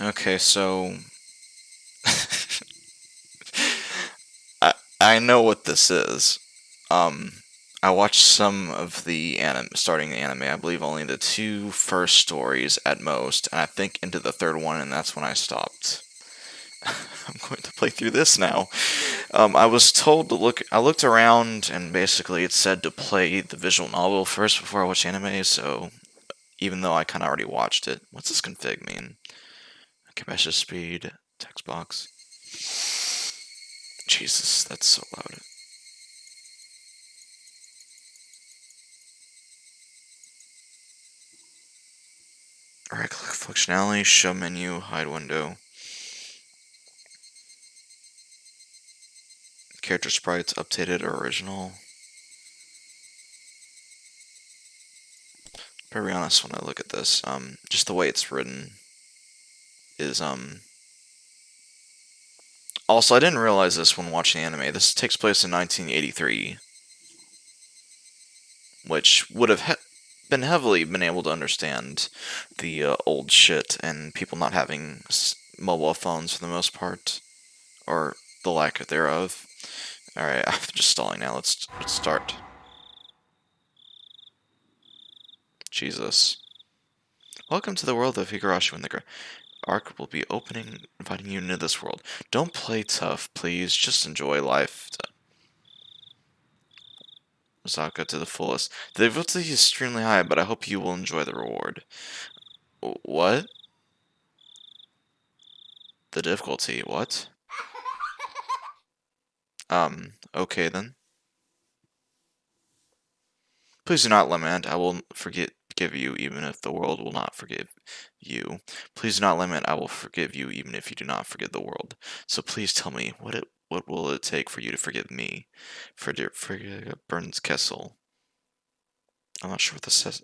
Okay, so I know what this is. Um, I watched some of the anime, starting the anime. I believe only the two first stories at most, and I think into the third one, and that's when I stopped. I'm going to play through this now. I was told to look. I looked around, and basically it said to play the visual novel first before I watch anime. So even though I kind of already watched it, what's this config mean? Capacity speed, text box. Jesus, that's so loud. Right click functionality, show menu, hide window. Character sprites updated or original. To be honest, when I look at this, just the way it's written is Also, I didn't realize this when watching anime. This takes place in 1983, which would have been heavily been able to understand the old shit and people not having mobile phones for the most part, or the lack thereof. All right, I'm just stalling now. Let's start. Jesus. Welcome to the world of Higurashi when the arc will be opening, inviting you into this world. Don't play tough, please. Just enjoy life. Osaka to the fullest. The difficulty is extremely high, but I hope you will enjoy the reward. What? The difficulty? What? Okay then. Please do not lament. I will forgive you, even if the world will not forgive you. Please do not lament. I will forgive you, even if you do not forgive the world. So please tell me, what will it take for you to forgive me? For Burns Kessel. I'm not sure what this says.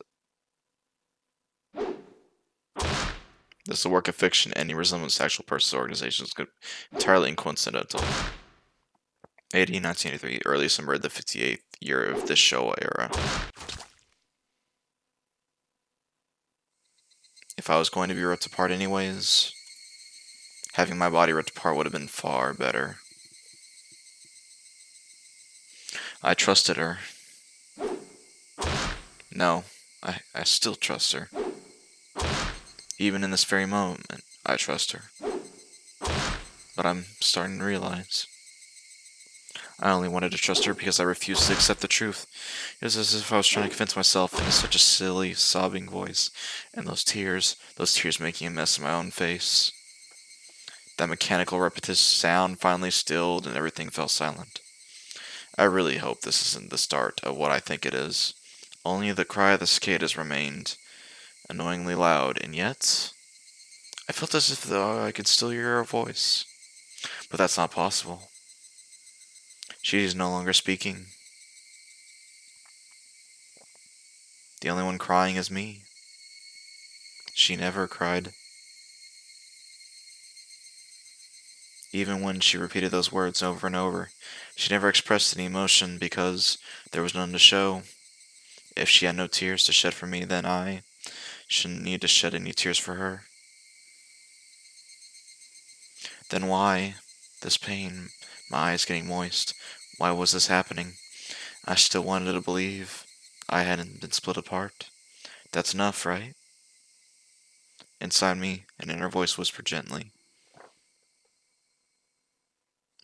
This is a work of fiction. Any resemblance to actual persons or organizations could entirely coincidental. AD 1983, early summer, the 58th year of the Showa era. If I was going to be ripped apart anyways, having my body ripped apart would have been far better. I trusted her. No, I still trust her. Even in this very moment, I trust her. But I'm starting to realize I only wanted to trust her because I refused to accept the truth. It was as if I was trying to convince myself in such a silly, sobbing voice. And those tears making a mess of my own face. That mechanical, repetitious sound finally stilled and everything fell silent. I really hope this isn't the start of what I think it is. Only the cry of the cicadas remained, annoyingly loud, and yet I felt as if though I could still hear her voice. But that's not possible. She is no longer speaking. The only one crying is me. She never cried. Even when she repeated those words over and over, she never expressed any emotion because there was none to show. If she had no tears to shed for me, then I shouldn't need to shed any tears for her. Then why? This pain, my eyes getting moist. Why was this happening? I still wanted to believe I hadn't been split apart. That's enough, right? Inside me, an inner voice whispered gently.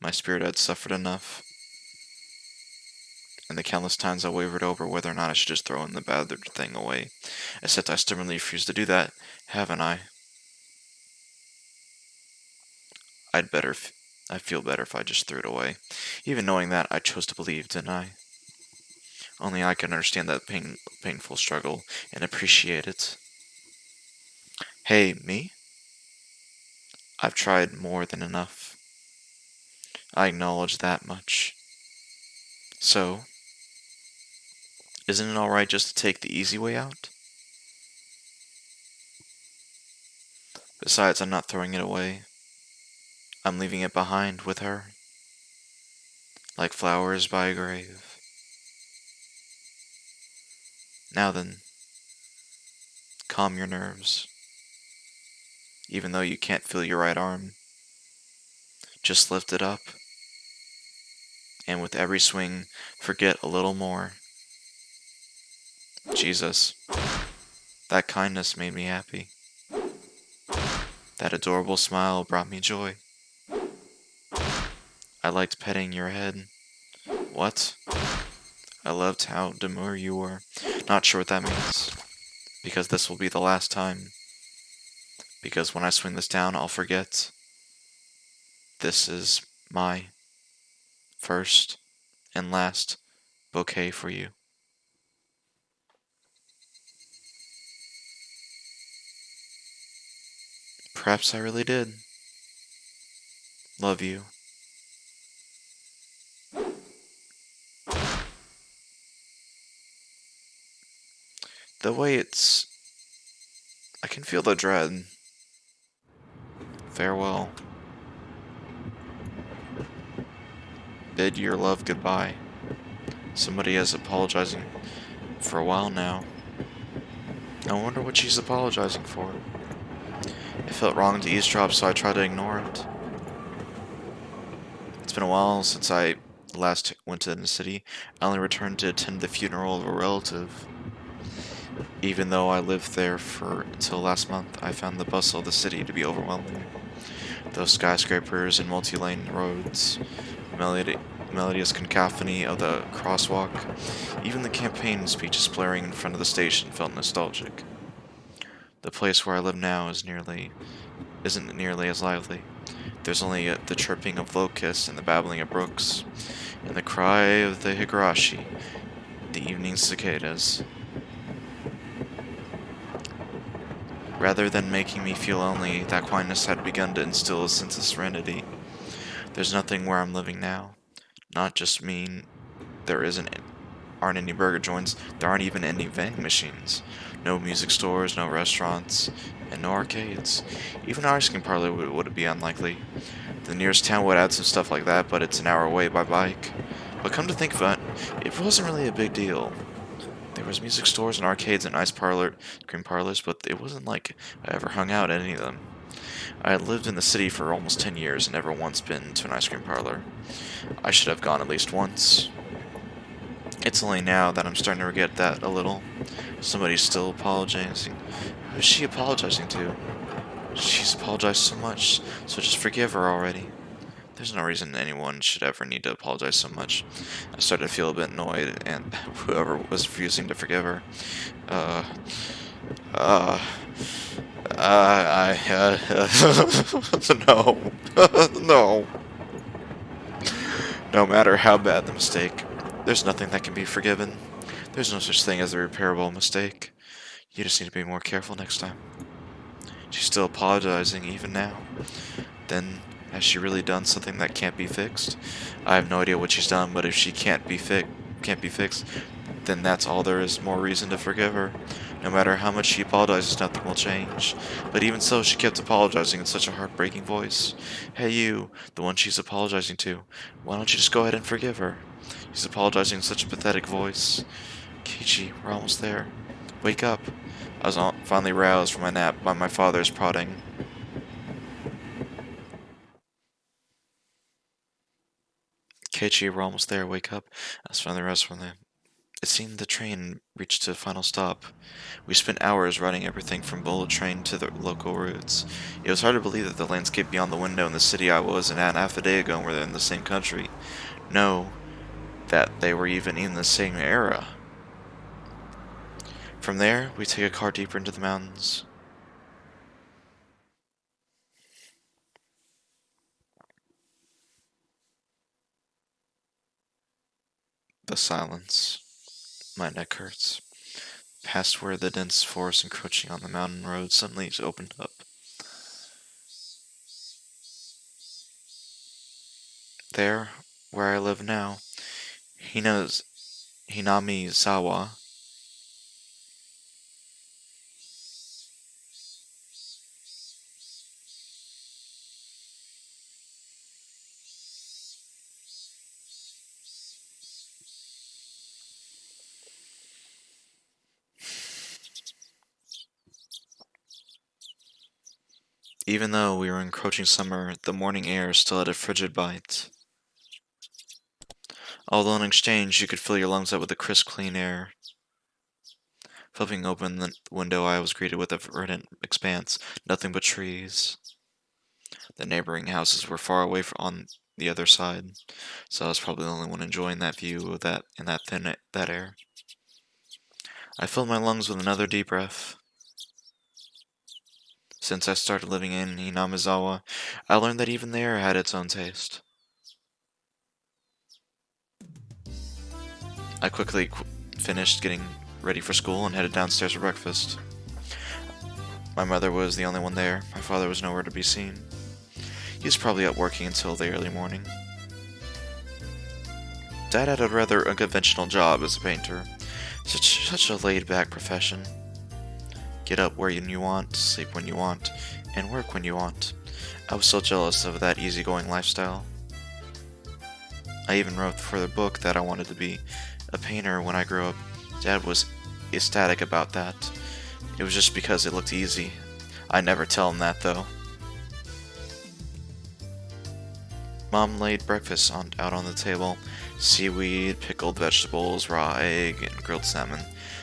My spirit had suffered enough, and the countless times I wavered over whether or not I should just throw in the battered thing away. Except I stubbornly refused to do that, haven't I? I'd better. I feel better if I just threw it away. Even knowing that, I chose to believe, didn't I? Only I can understand that painful struggle and appreciate it. Hey, me? I've tried more than enough. I acknowledge that much. So, isn't it alright just to take the easy way out? Besides, I'm not throwing it away. I'm leaving it behind with her, like flowers by a grave. Now then, calm your nerves. even though you can't feel your right arm. Just lift it up, and with every swing, forget a little more. Jesus, that kindness made me happy. That adorable smile brought me joy. I liked petting your head. What? I loved how demure you were. Not sure what that means. Because this will be the last time. Because when I swing this down, I'll forget. This is my first and last bouquet for you. Perhaps I really did. Love you. The way it's... I can feel the dread. Farewell. Bid your love goodbye. Somebody is apologizing for a while now. I wonder what she's apologizing for. It felt wrong to eavesdrop, so I tried to ignore it. It's been a while since I last went to the city. I only returned to attend the funeral of a relative. Even though I lived there for until last month, I found the bustle of the city to be overwhelming. Those skyscrapers and multi-lane roads, melodious cacophony of the crosswalk, even the campaign speeches blaring in front of the station felt nostalgic. The place where I live now isn't nearly as lively. There's only the chirping of locusts and the babbling of brooks, and the cry of the Higurashi, the evening cicadas. Rather than making me feel lonely, that quietness had begun to instill a sense of serenity. There's nothing where I'm living now. Not just mean aren't any burger joints, there aren't even any vending machines. No music stores, no restaurants, and no arcades. Even an ice cream parlor would be unlikely. The nearest town would add some stuff like that, but it's an hour away by bike. But come to think of it, it wasn't really a big deal. There was music stores and arcades and cream parlors, but it wasn't like I ever hung out at any of them. I had lived in the city for almost 10 years and never once been to an ice cream parlor. I should have gone at least once. It's only now that I'm starting to regret that a little. Somebody's still apologizing. Who's she apologizing to? She's apologized so much, so just forgive her already. There's no reason anyone should ever need to apologize so much. I started to feel a bit annoyed, and whoever was refusing to forgive her, uh, uh, no, no. No matter how bad the mistake, there's nothing that can be forgiven. There's no such thing as a repairable mistake. You just need to be more careful next time. She's still apologizing even now. Then, has she really done something that can't be fixed? I have no idea what she's done, but if she can't be fixed, then that's all there is, more reason to forgive her. No matter how much she apologizes, nothing will change. But even so, she kept apologizing in such a heartbreaking voice. Hey you, the one she's apologizing to, why don't you just go ahead and forgive her? She's apologizing in such a pathetic voice. Kichi, we're almost there. Wake up. I was finally roused from my nap by my father's prodding. Keiichi, we're almost there. Wake up. I was finally roused from the... It seemed the train reached a final stop. We spent hours riding everything from bullet train to the local routes. It was hard to believe that the landscape beyond the window in the city I was in half a day ago were in the same country. No, that they were even in the same era. From there, we take a car deeper into the mountains. The silence. My neck hurts. Past where the dense forest encroaching on the mountain road suddenly opened up. There, where I live now, Hinamizawa. Even though we were encroaching summer, the morning air still had a frigid bite. Although in exchange, you could fill your lungs up with the crisp, clean air. Flipping open the window, I was greeted with a verdant expanse, nothing but trees. The neighboring houses were far away on the other side, so I was probably the only one enjoying that view of that in that that air. I filled my lungs with another deep breath. Since I started living in Inamizawa, I learned that even the air had its own taste. I quickly finished getting ready for school and headed downstairs for breakfast. My mother was the only one there. My father was nowhere to be seen. He was probably out working until the early morning. Dad had a rather unconventional job as a painter. Such a laid-back profession. Get up where you want, sleep when you want, and work when you want. I was so jealous of that easygoing lifestyle. I even wrote for the book that I wanted to be a painter when I grew up. Dad was ecstatic about that. It was just because it looked easy. I never tell him that though. Mom laid breakfast out on the table. Seaweed, pickled vegetables, raw egg, and grilled salmon.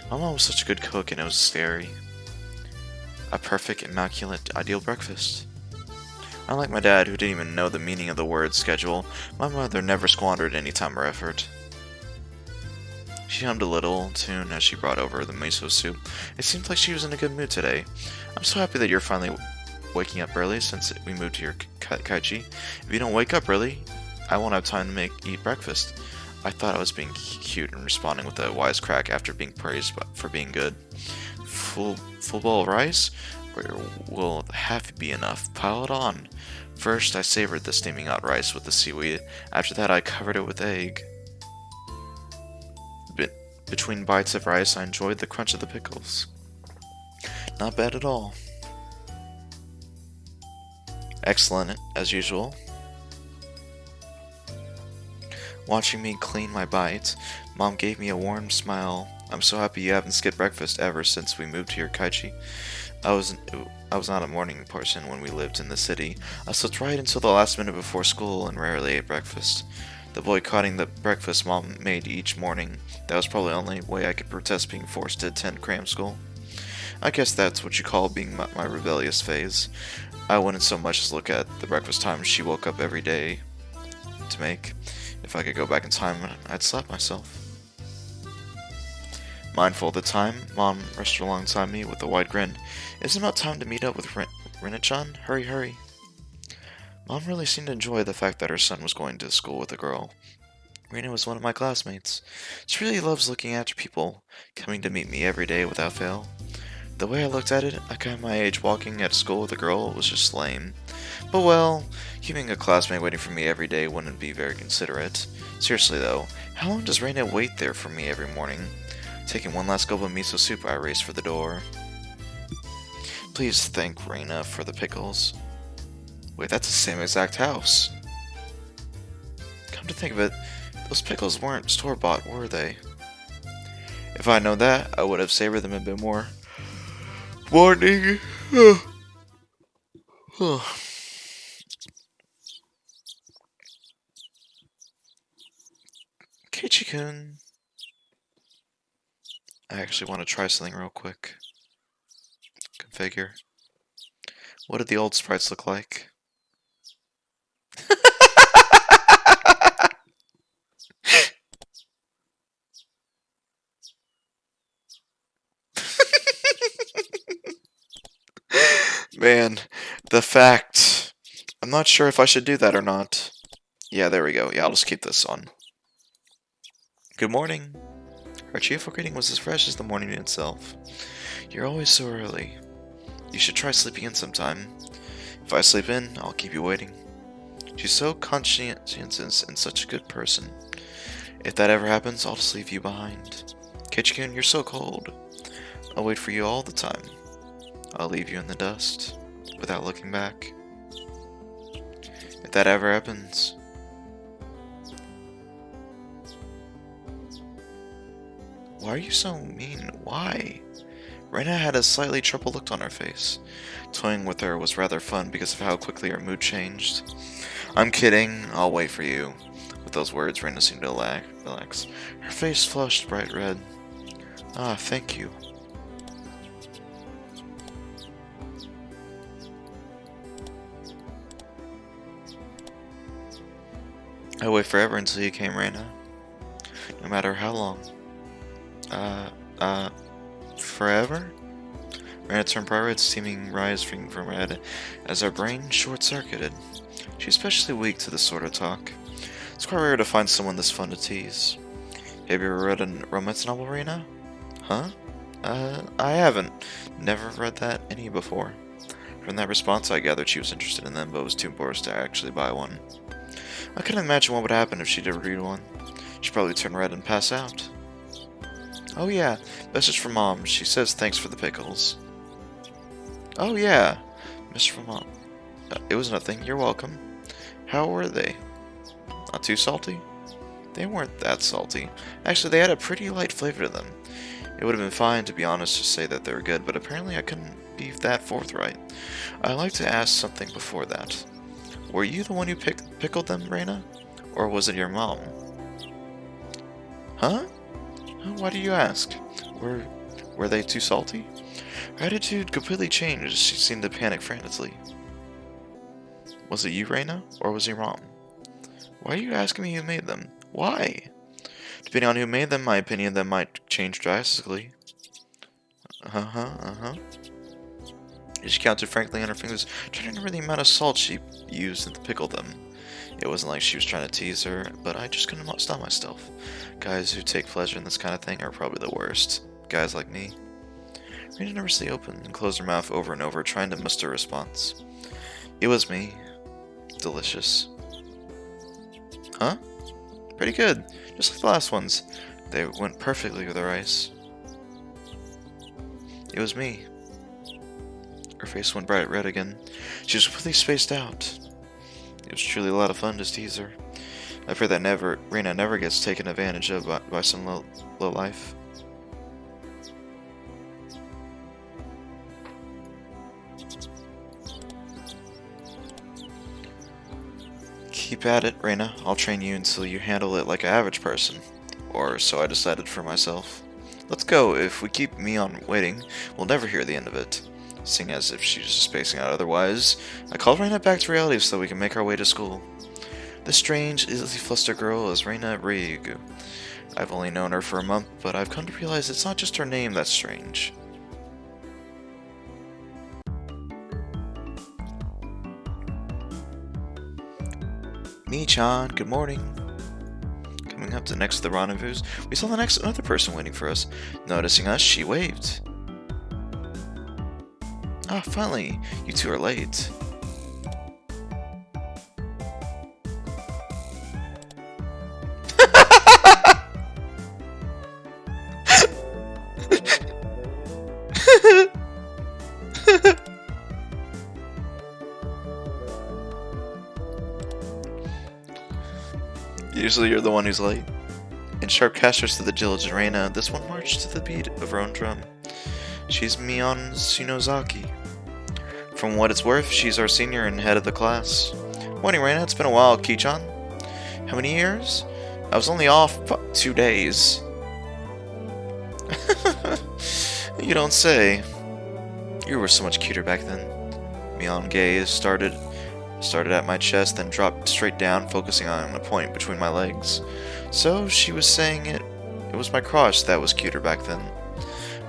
My mom was such a good cook and it was scary. A perfect, immaculate, ideal breakfast. Unlike my dad, who didn't even know the meaning of the word schedule, my mother never squandered any time or effort. She hummed a little tune as she brought over the miso soup. It seemed like she was in a good mood today. I'm so happy that you're finally waking up early since we moved to your kaichi. If you don't wake up early, I won't have time to eat breakfast. I thought I was being cute and responding with a wisecrack after being praised for being good. Full bowl of rice? Or will half be enough? Pile it on. First, I savored the steaming hot rice with the seaweed. After that, I covered it with egg. Between bites of rice, I enjoyed the crunch of the pickles. Not bad at all. Excellent, as usual. Watching me clean my bite, Mom gave me a warm smile. I'm so happy you haven't skipped breakfast ever since we moved to your kaichi. I was not a morning person when we lived in the city. I slept right until the last minute before school and rarely ate breakfast. The boycotting the breakfast Mom made each morning, that was probably the only way I could protest being forced to attend cram school. I guess that's what you call being my rebellious phase. I wouldn't so much as look at the breakfast time she woke up every day to make. If I could go back in time, I'd slap myself. Mindful of the time, Mom rushed alongside me with a wide grin. Isn't it about time to meet up with Rina-chan? Hurry, hurry. Mom really seemed to enjoy the fact that her son was going to school with a girl. Rina was one of my classmates. She really loves looking after people, coming to meet me every day without fail. The way I looked at it, a guy my age walking at school with a girl was just lame. But well, keeping a classmate waiting for me every day wouldn't be very considerate. Seriously though, how long does Reina wait there for me every morning? Taking one last gulp of miso soup, I raced for the door. Please thank Reina for the pickles. Wait, that's the same exact house. Come to think of it, those pickles weren't store-bought, were they? If I'd known that, I would have savored them a bit more. Morning! Keiichi-kun. I actually want to try something real quick. Configure. What did the old sprites look like? Man, the fact. I'm not sure if I should do that or not. Yeah, there we go. Yeah, I'll just keep this on. Good morning. Her cheerful greeting was as fresh as the morning itself. You're always so early. You should try sleeping in sometime. If I sleep in, I'll keep you waiting. She's so conscientious and such a good person. If that ever happens, I'll just leave you behind. Keiichi-kun, you're so cold. I'll wait for you all the time. I'll leave you in the dust, without looking back. If that ever happens... Why are you so mean? Why? Reina had a slightly troubled look on her face. Toying with her was rather fun because of how quickly her mood changed. I'm kidding, I'll wait for you. With those words, Reina seemed to relax. Her face flushed bright red. Ah, thank you. I wait forever until you came, Reina. No matter how long. Forever? Reina turned bright red, steaming rising from her head as her brain short-circuited. She's especially weak to this sort of talk. It's quite rare to find someone this fun to tease. Have you ever read a romance novel, Reina? Huh? I haven't. Never read that any before. From that response, I gathered she was interested in them, but was too embarrassed to actually buy one. I couldn't imagine what would happen if she did read one. She'd probably turn red and pass out. Oh yeah, message from Mom. She says thanks for the pickles. Oh yeah, message from Mom. It was nothing. You're welcome. How were they? Not too salty? They weren't that salty. Actually, they had a pretty light flavor to them. It would have been fine, to be honest, to say that they were good, but apparently I couldn't be that forthright. I'd like to ask something before that. Were you the one who pickled them, Reina? Or was it your mom? Huh? Why do you ask? Were they too salty? Her attitude completely changed. She seemed to panic frantically. Was it you, Reina? Or was your mom? Why are you asking me who made them? Why? Depending on who made them, my opinion of them might change drastically. She counted frankly on her fingers, trying to remember the amount of salt she used to pickle them. It wasn't like she was trying to tease her, but I just couldn't stop myself. Guys who take pleasure in this kind of thing are probably the worst. Guys like me. Rena nervously opened and closed her mouth over and over, trying to muster a response. It was me. Delicious. Huh? Pretty good. Just like the last ones. They went perfectly with the rice. It was me. Her face went bright red again. She was completely spaced out. It was truly a lot of fun to tease her. I pray that Reina never gets taken advantage of by some low life. Keep at it, Reina. I'll train you until you handle it like an average person. Or so I decided for myself. Let's go. If we keep Mion waiting, we'll never hear the end of it. Seeing as if she's just spacing out otherwise, I called Reina back to reality so that we can make our way to school. This strange, easily flustered girl is Reina Ryugu. I've only known her for a month, but I've come to realize it's not just her name that's strange. Mi-chan, good morning. Coming up to next to the rendezvous, we saw another person waiting for us. Noticing us, she waved. Ah, finally, you two are late. Usually you're the one who's late. In sharp casters to the diligent Reina, this one marched to the beat of her own drum. She's Mion Shinozaki. From what it's worth, she's our senior and head of the class. Morning, Reina. It's been a while, Ki-chan. How many years? I was only off 2 days. You don't say. You were so much cuter back then. Mion gaze started at my chest, then dropped straight down, focusing on a point between my legs. So she was saying it was my crush that was cuter back then.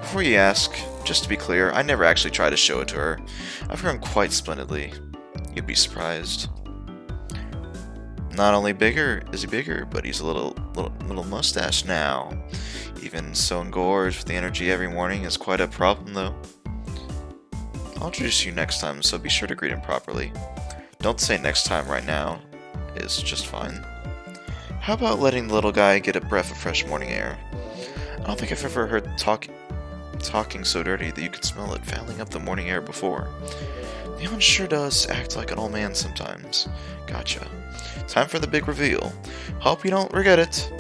Before you ask, just to be clear, I never actually tried to show it to her. I've grown quite splendidly. You'd be surprised. Not only is he bigger, but he's a little mustache now. Even so engorged with the energy every morning is quite a problem, though. I'll introduce you next time, so be sure to greet him properly. Don't say next time right now. It's just fine. How about letting the little guy get a breath of fresh morning air? I don't think I've ever heard talking so dirty that you could smell it fouling up the morning air before. Leon sure does act like an old man sometimes. Gotcha. Time for the big reveal. Hope you don't regret it.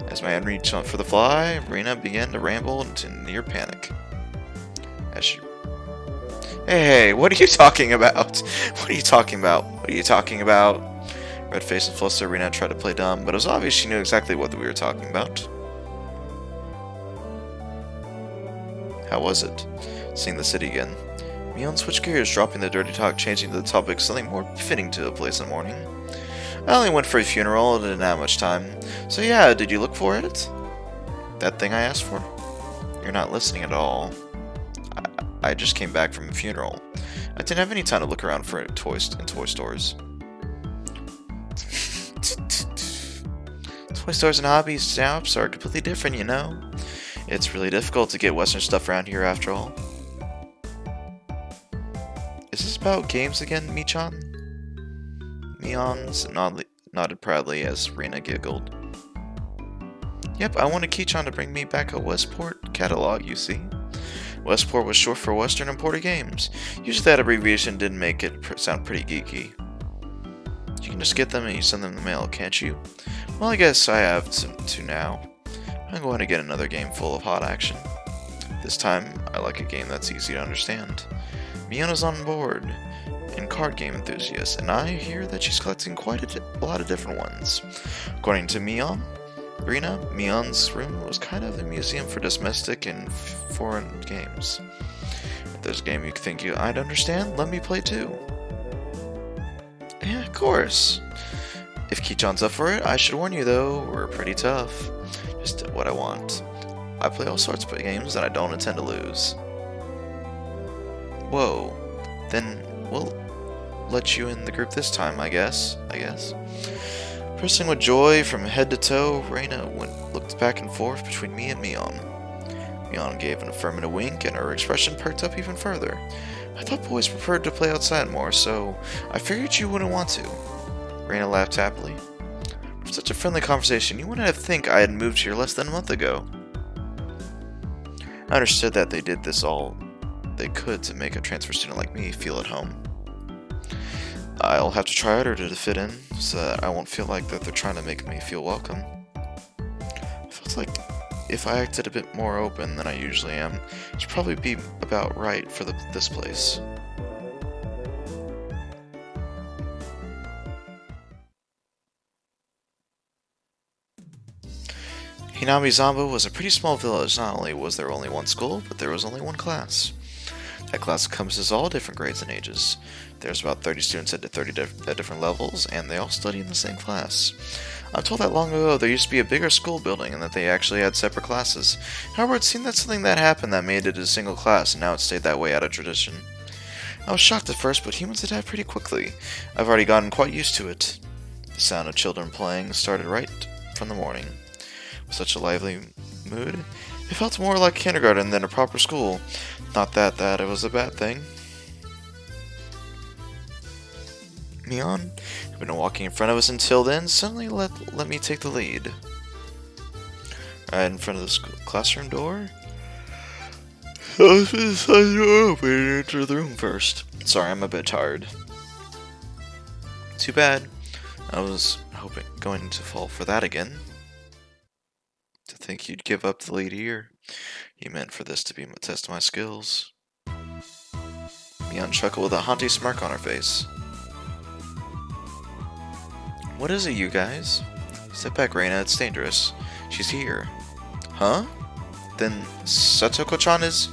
As my hand reached out for the fly, Reina began to ramble into near panic. As she... Hey, what are you talking about? What are you talking about? What are you talking about? Red face and flustered, Rena tried to play dumb, but it was obvious she knew exactly what we were talking about. How was it? Seeing the city again. Mion switched gears, dropping the dirty talk, changing to the topic, something more fitting to a place in the morning. I only went for a funeral, and didn't have much time. So yeah, did you look for it? That thing I asked for? You're not listening at all. I just came back from a funeral. I didn't have any time to look around for toys in toy stores. Toy stores and hobby shops are completely different, you know? It's really difficult to get Western stuff around here after all. Is this about games again, Michan? Mion nodded proudly as Rena giggled. Yep, I wanted Kichan to bring me back a Westport catalog, you see. Westport was short for Western Imported Games. Usually that abbreviation did make it sound pretty geeky. You can just get them and you send them in the mail, can't you? Well, I guess I have to now. I'm going to get another game full of hot action. This time, I like a game that's easy to understand. Miona's on board, and card game enthusiast, and I hear that she's collecting quite a lot of different ones. According to Rena, Mion's room was kind of a museum for domestic and foreign games. If there's a game you think I'd understand, let me play too. Yeah, of course. If Kichan's up for it, I should warn you though, we're pretty tough. Just what I want. I play all sorts of games and I don't intend to lose. Whoa. Then we'll let you in the group this time, I guess. Pressing with joy from head to toe, Rena looked back and forth between me and Mion. Mion gave an affirmative wink and her expression perked up even further. I thought boys preferred to play outside more, so I figured you wouldn't want to. Rena laughed happily. For such a friendly conversation, you wouldn't have think I had moved here less than a month ago. I understood that they did this all they could to make a transfer student like me feel at home. I'll have to try harder to fit in, so that I won't feel like that they're trying to make me feel welcome. I felt like if I acted a bit more open than I usually am, it should probably be about right for this place. Hinami Zamba was a pretty small village. Not only was there only one school, but there was only one class. That class encompasses all different grades and ages. There's about 30 students at different levels, and they all study in the same class. I'm told that long ago there used to be a bigger school building and that they actually had separate classes. However, it seemed that something that happened that made it a single class, and now it stayed that way out of tradition. I was shocked at first, but humans adapt pretty quickly. I've already gotten quite used to it. The sound of children playing started right from the morning. With such a lively mood, it felt more like kindergarten than a proper school. Not that it was a bad thing. Mion, who'd been walking in front of us until then, suddenly let me take the lead. Right in front of the classroom door. I was inside the door open and enter the room first. Sorry, I'm a bit tired. Too bad. I was going to fall for that again. To think you'd give up the lead here. You meant for this to be a test of my skills. Mion chuckled with a haunting smirk on her face. What is it, you guys? Step back, Reina, it's dangerous. She's here. Huh? Then Satoko-chan is...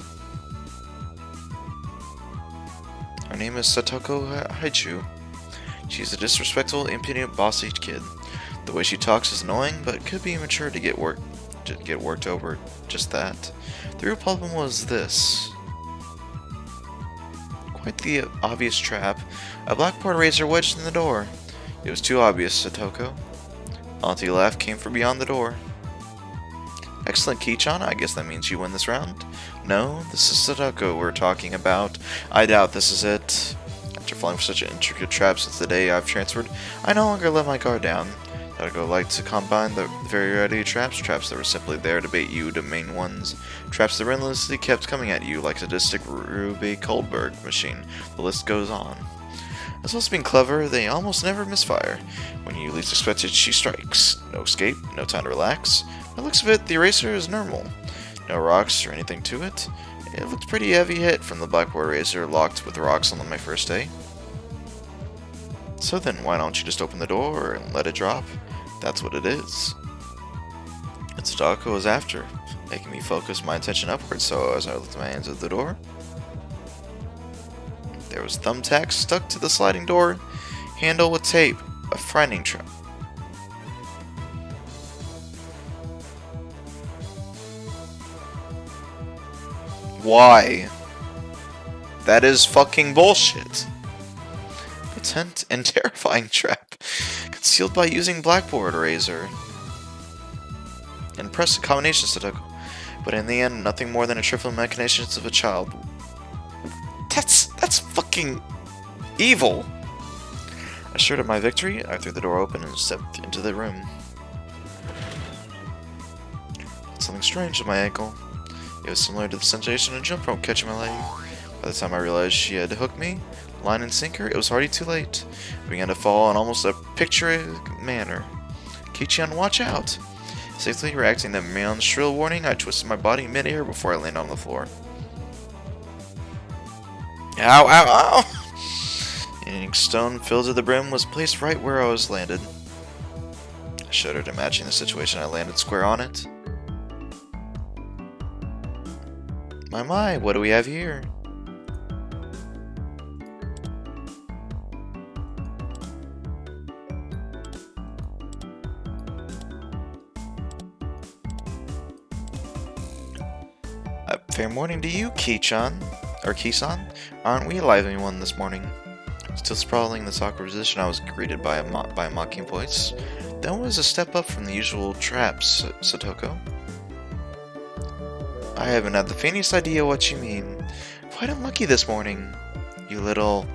Her name is Satoko Haichu. She's a disrespectful, impudent, bossy kid. The way she talks is annoying, but could be mature to get worked over just that. The real problem was this. Quite the obvious trap. A blackboard razor wedged in the door. It was too obvious, Satoko. Auntie laugh came from beyond the door. Excellent, Kichan. I guess that means you win this round. No, this is Satoko we're talking about. I doubt this is it. After falling for such an intricate trap since the day I've transferred, I no longer let my guard down. Satoko liked to combine the variety of traps that were simply there to bait you to main ones. Traps that relentlessly kept coming at you like a sadistic Ruby Kohlberg machine. The list goes on. As well as being clever, they almost never misfire. When you least expect it, she strikes. No escape, no time to relax. By the looks of it, the eraser is normal. No rocks or anything to it. It looked pretty heavy hit from the blackboard eraser locked with rocks on my first day. So then, why don't you just open the door and let it drop? That's what it is. It's Sadako was after, making me focus my attention upwards, so as I lifted my hands at the door, there was thumbtacks stuck to the sliding door handle with tape, a frightening trap. Why? That is fucking bullshit. Potent and terrifying trap, concealed by using blackboard eraser. Impressive combination, Sadako. But in the end, nothing more than a trifling machinations of a child. That's fucking evil. Assured of my victory, I threw the door open and stepped into the room. Something strange in my ankle. It was similar to the sensation of a jump rope catching my leg. By the time I realized she had hooked me, line and sinker, it was already too late. I began to fall in almost a picturesque manner. Kichan, watch out! Safely reacting to Mion's shrill warning, I twisted my body mid-air before I landed on the floor. Ow, ow, ow! An ink stone filled to the brim was placed right where I was landed. I shuddered, imagining the situation. I landed square on it. My, what do we have here? Fair morning to you, Ki-chan. Or Ki-san. Aren't we a lively one this morning? Still sprawling in this awkward position, I was greeted by a mocking voice. That was a step up from the usual traps, Satoko. I haven't had the faintest idea what you mean. Quite unlucky this morning, you little...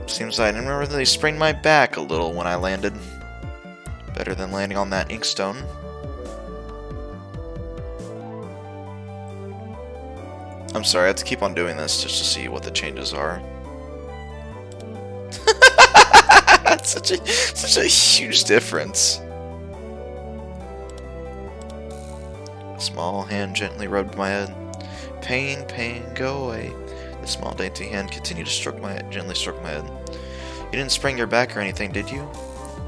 Seems I didn't really sprained my back a little when I landed. Better than landing on that inkstone. I'm sorry, I have to keep on doing this just to see what the changes are. That's such a huge difference. A small hand gently rubbed my head. Pain, pain, go away. The small dainty hand continued to gently stroke my head. You didn't sprain your back or anything, did you?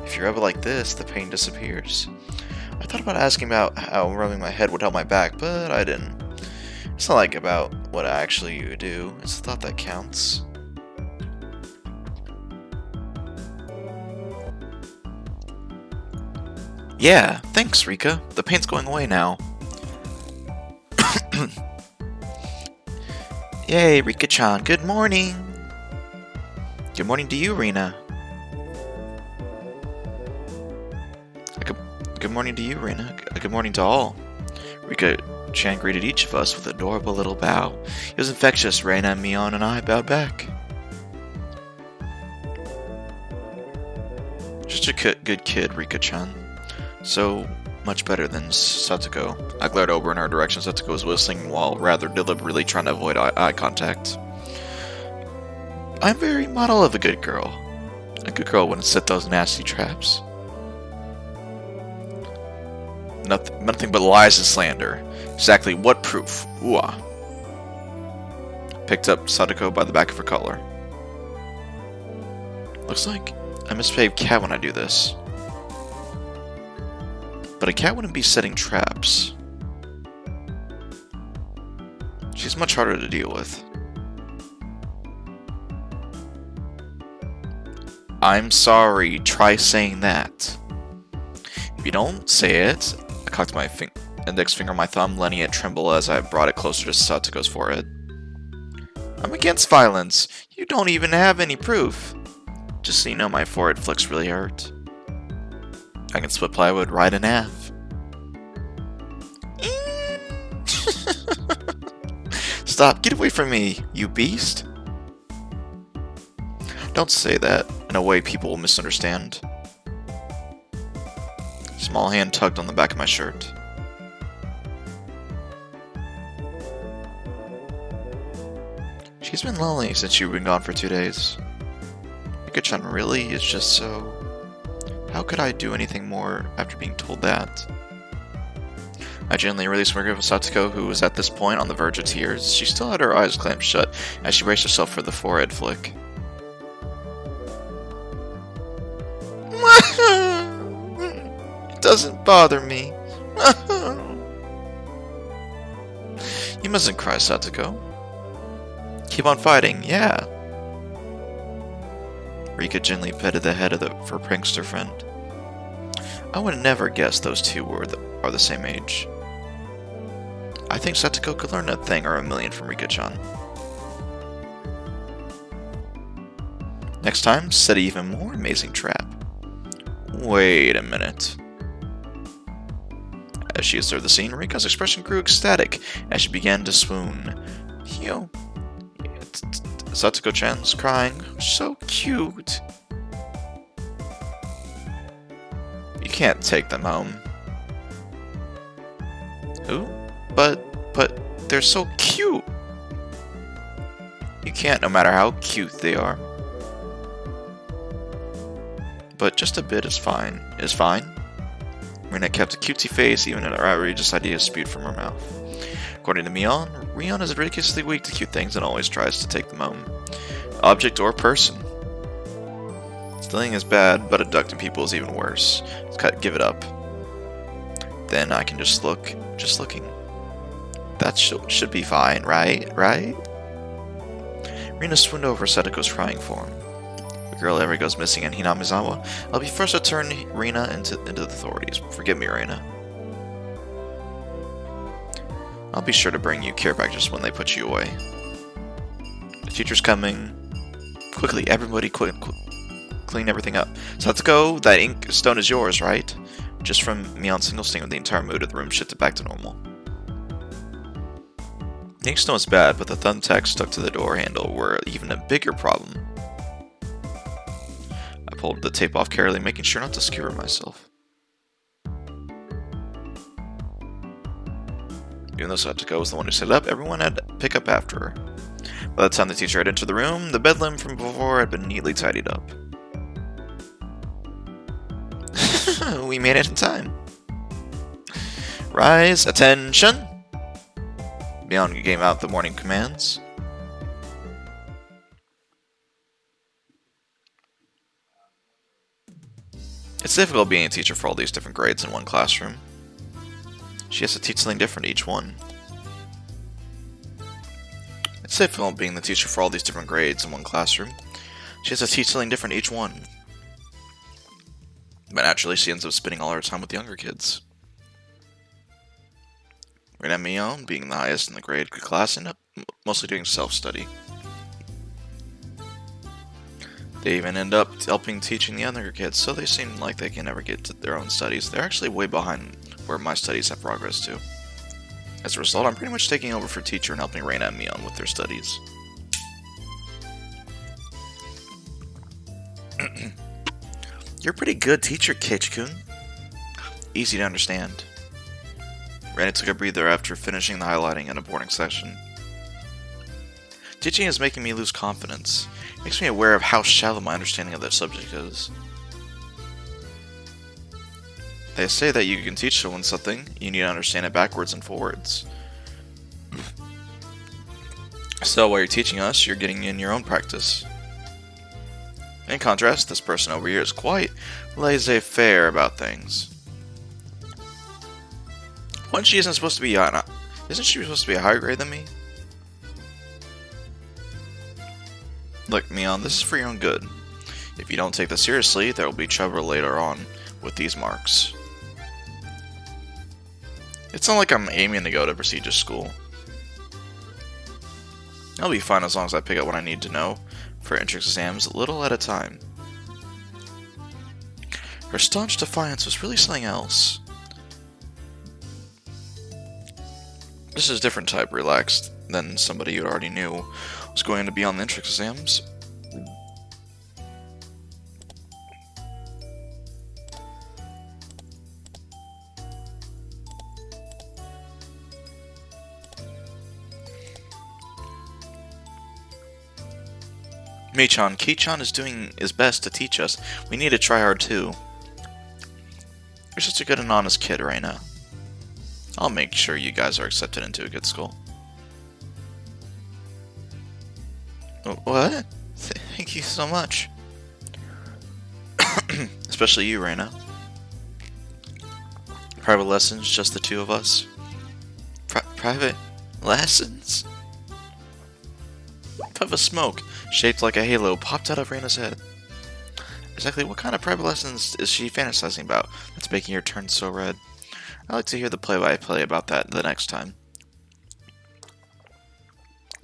If you rub it like this, the pain disappears. I thought about asking about how rubbing my head would help my back, but I didn't. It's not like about what I actually do, it's the thought that counts. Yeah, thanks, Rika. The pain's going away now. Yay, Rika-chan, good morning! Good morning to you, Rina. Good morning to you, Rina. Good morning to all. Rika-chan greeted each of us with an adorable little bow. It was infectious. Reina, Mion, and I bowed back. Just a good kid, Rika-chan. So much better than Satoko. I glared over in her direction. Satoko was whistling while rather deliberately trying to avoid eye contact. I'm very model of a good girl. A good girl wouldn't set those nasty traps. Nothing but lies and slander. Exactly what proof? Ooh-ah. Picked up Sadako by the back of her collar. Looks like I misbehave cat when I do this. But a cat wouldn't be setting traps. She's much harder to deal with. I'm sorry, try saying that. If you don't say it, I cocked my index finger on my thumb, letting it tremble as I brought it closer to Satoko's forehead. I'm against violence. You don't even have any proof. Just so you know, my forehead flicks really hurt. I can split plywood right in half. Stop, get away from me, you beast. Don't say that in a way people will misunderstand. Small hand tugged on the back of my shirt. She's been lonely since you've been gone for 2 days. Rika-chan really is just so... How could I do anything more after being told that? I gently released my grip of Satoko, who was at this point on the verge of tears. She still had her eyes clamped shut as she braced herself for the forehead flick. It doesn't bother me. You mustn't cry, Satoko. Keep on fighting, yeah. Rika gently petted the head of her prankster friend. I would never guess those two are the same age. I think Satoko could learn a thing or a million from Rika-chan. Next time, set an even more amazing trap. Wait a minute. As she observed the scene, Rika's expression grew ecstatic as she began to swoon. Yo, Satoko-chan's crying. So cute. You can't take them home. Who? But they're so cute. You can't, no matter how cute they are. But just a bit is fine. Is fine? Rina kept a cutesy face even as her outrageous idea spewed from her mouth. According to Rion is ridiculously weak to cute things and always tries to take them home. Object or person. Stealing is bad, but abducting people is even worse. Give it up. Then I can just look. Just looking. That should be fine, right? Right? Rina swooned over Satoko's crying form. The girl ever goes missing in Hinamizawa. I'll be first to turn Rina into the authorities. Forgive me, Rina. I'll be sure to bring you care packages when they put you away. The teacher's coming. Quickly, everybody, clean everything up. Satoko, that ink stone is yours, right? Just from me on single sting, the entire mood of the room shifted back to normal. The ink stone was bad, but the thumbtacks stuck to the door handle were even a bigger problem. I pulled the tape off carefully, making sure not to skewer myself. Even though Satoko was the one who set it up, everyone had to pick up after her. By the time the teacher had entered the room, the bedlam from before had been neatly tidied up. We made it in time. Rise, attention! Beyond gave out the morning commands. It's difficult being a teacher for all these different grades in one classroom. She has to teach something different each one. It's difficult being the teacher for all these different grades in one classroom. She has to teach something different each one. But naturally, she ends up spending all her time with the younger kids. Rina and Mion, being the highest in the grade class, end up mostly doing self-study. They even end up helping teaching the younger kids, so they seem like they can never get to their own studies. They're actually way behind where my studies have progressed to. As a result, I'm pretty much taking over for teacher and helping Reina and Mion with their studies. You're a pretty good teacher, Kichikun. Easy to understand. Reina took a breather after finishing the highlighting in a boarding session. Teaching is making me lose confidence. It makes me aware of how shallow my understanding of that subject is. They say that you can teach someone something, you need to understand it backwards and forwards. So while you're teaching us, you're getting in your own practice. In contrast, this person over here is quite laissez-faire about things. When she isn't supposed to be isn't she supposed to be a higher grade than me? Look, Mion, this is for your own good. If you don't take this seriously, there will be trouble later on with these marks. It's not like I'm aiming to go to prestigious school. I'll be fine as long as I pick up what I need to know for entrance exams a little at a time. Her staunch defiance was really something else. This is a different type relaxed than somebody you already knew was going to be on the entrance exams. Mei-chan, Ki-chan is doing his best to teach us. We need to try hard too. You're such a good and honest kid, Reina. I'll make sure you guys are accepted into a good school. What? Thank you so much. Especially you, Reina. Private lessons, just the two of us. Private lessons? A puff of smoke, shaped like a halo, popped out of Reina's head. Exactly what kind of private lessons is she fantasizing about that's making her turn so red? I'd like to hear the play-by-play about that the next time.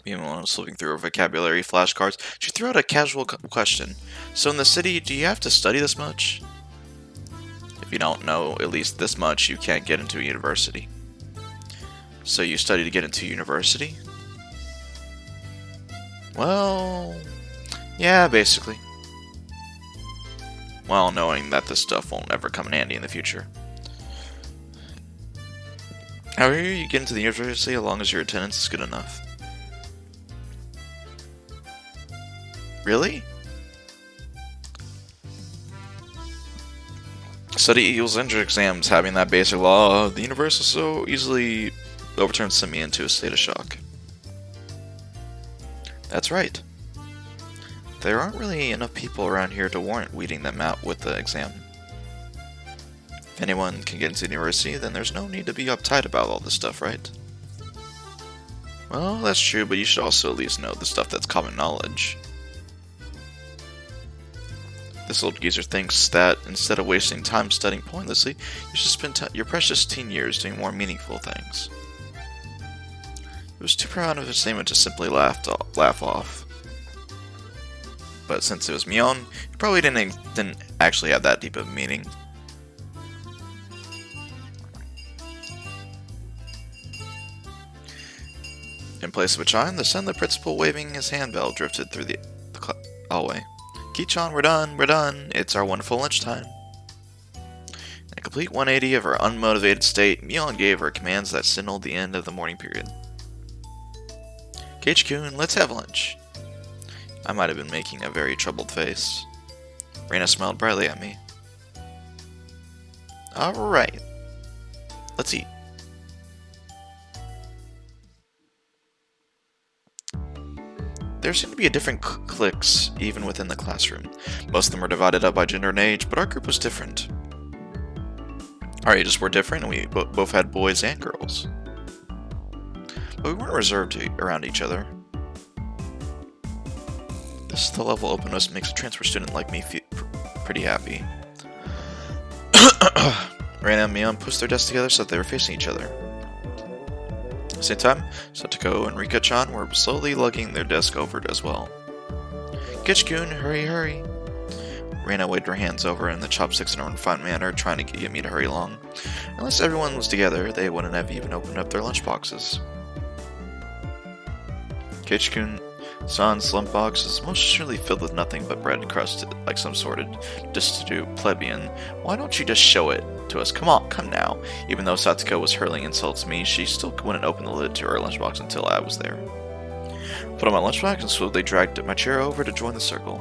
Meanwhile, slipping through her vocabulary flashcards, she threw out a casual question. So in the city, do you have to study this much? If you don't know at least this much, you can't get into a university. So you study to get into university? Well, yeah, basically. While knowing that this stuff won't ever come in handy in the future. However, you get into the university as long as your attendance is good enough. Really? Study equals enter exams. Having that basic law of the universe is so easily overturned sent me into a state of shock. That's right. There aren't really enough people around here to warrant weeding them out with the exam. If anyone can get into the university, then there's no need to be uptight about all this stuff, right? Well, that's true, but you should also at least know the stuff that's common knowledge. This old geezer thinks that, instead of wasting time studying pointlessly, you should spend your precious teen years doing more meaningful things. It was too proud of a statement to simply laugh off. But since it was Mion, he probably didn't actually have that deep of a meaning. In place of a chime, the son of the principal waving his handbell drifted through the hallway. Kichan, we're done, it's our wonderful lunchtime. In a complete 180 of her unmotivated state, Mion gave her commands that signaled the end of the morning period. Keiichi-kun, let's have lunch. I might have been making a very troubled face. Reina smiled brightly at me. Alright, let's eat. There seem to be different cliques, even within the classroom. Most of them were divided up by gender and age, but our group was different. Our ages were different, and we both had boys and girls. But we weren't reserved around each other. This is the level of openness that makes a transfer student like me feel pretty happy. Reina and Mion pushed their desks together so that they were facing each other. At the same time, Satoko and Rika-chan were slowly lugging their desk over as well. Keiichi-kun, hurry. Reina waved her hands over in the chopsticks in a refined manner, trying to get me to hurry along. Unless everyone was together, they wouldn't have even opened up their lunchboxes. Keiichi-kun-san's lunchbox is most surely filled with nothing but bread crusted like some sort of destitute plebeian. Why don't you just show it to us? Come now. Even though Satoko was hurling insults at me, she still wouldn't open the lid to her lunchbox until I was there. Put on my lunchbox and slowly dragged my chair over to join the circle.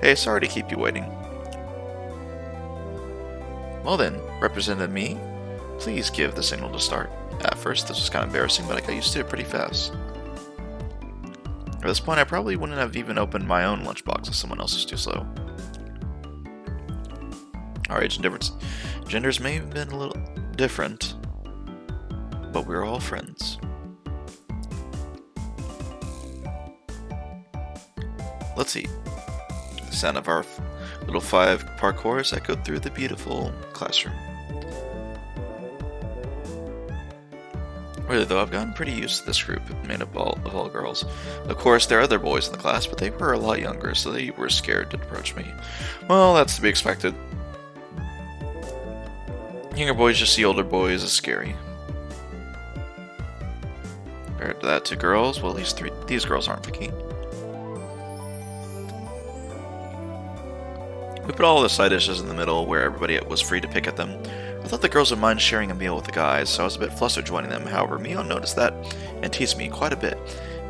Hey, sorry to keep you waiting. Well then, Representative Me, please give the signal to start. At first, this was kind of embarrassing, but I got used to it pretty fast. At this point, I probably wouldn't have even opened my own lunchbox if someone else was too slow. Our age and genders may have been a little different, but we were all friends. Let's eat. The sound of our little 5-part chorus echoed through the beautiful classroom. Really though, I've gotten pretty used to this group made up of all girls. Of course, there are other boys in the class, but they were a lot younger, so they were scared to approach me. Well, that's to be expected. Younger boys just see older boys as scary. Compared to that to girls, well, at least these girls aren't picky. We put all the side dishes in the middle where everybody was free to pick at them. I thought the girls would mind sharing a meal with the guys, so I was a bit flustered joining them. However, Mion noticed that and teased me quite a bit.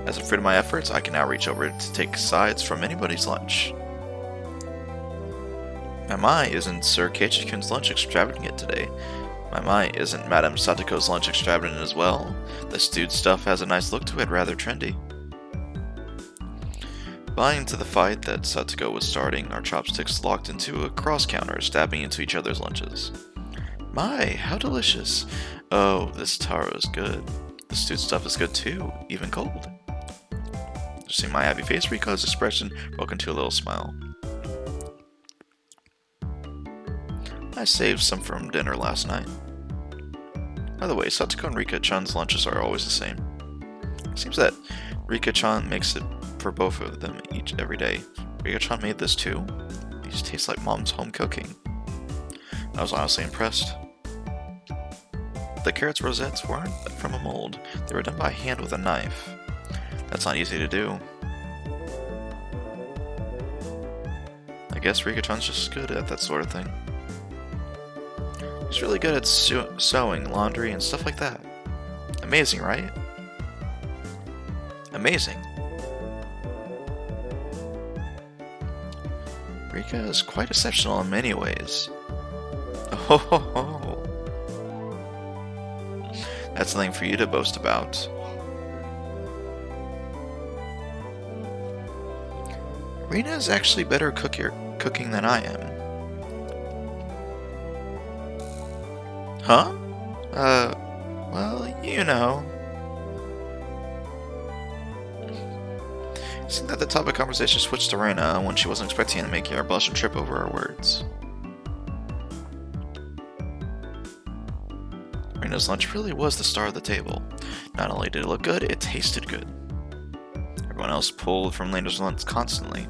As a fruit of my efforts, I can now reach over to take sides from anybody's lunch. My, isn't Sir Keiichi-kun's lunch extravagant today? My, isn't Madame Satoko's lunch extravagant as well? The stewed stuff has a nice look to it, rather trendy. Buying into the fight that Satoko was starting, our chopsticks locked into a cross-counter, stabbing into each other's lunches. My, how delicious! Oh, this taro is good. The stewed stuff is good too, even cold. Seeing my happy face, Rika's expression broke into a little smile. I saved some from dinner last night. By the way, Satoko and Rika-chan's lunches are always the same. It seems that Rika-chan makes it for both of them every day. Rika-chan made this too. These taste like mom's home cooking. I was honestly impressed. The carrots rosettes weren't from a mold. They were done by hand with a knife. That's not easy to do. I guess Rika-chan's just good at that sort of thing. He's really good at sewing, laundry, and stuff like that. Amazing, right? Amazing. Rika is quite exceptional in many ways. Oh ho ho! That's something for you to boast about. Rina is actually better cooking than I am. Huh? Well, you know. It seemed that the topic of conversation switched to Reina when she wasn't expecting to make her blush and trip over her words. Reina's lunch really was the star of the table. Not only did it look good, it tasted good. Everyone else pulled from Reina's lunch constantly.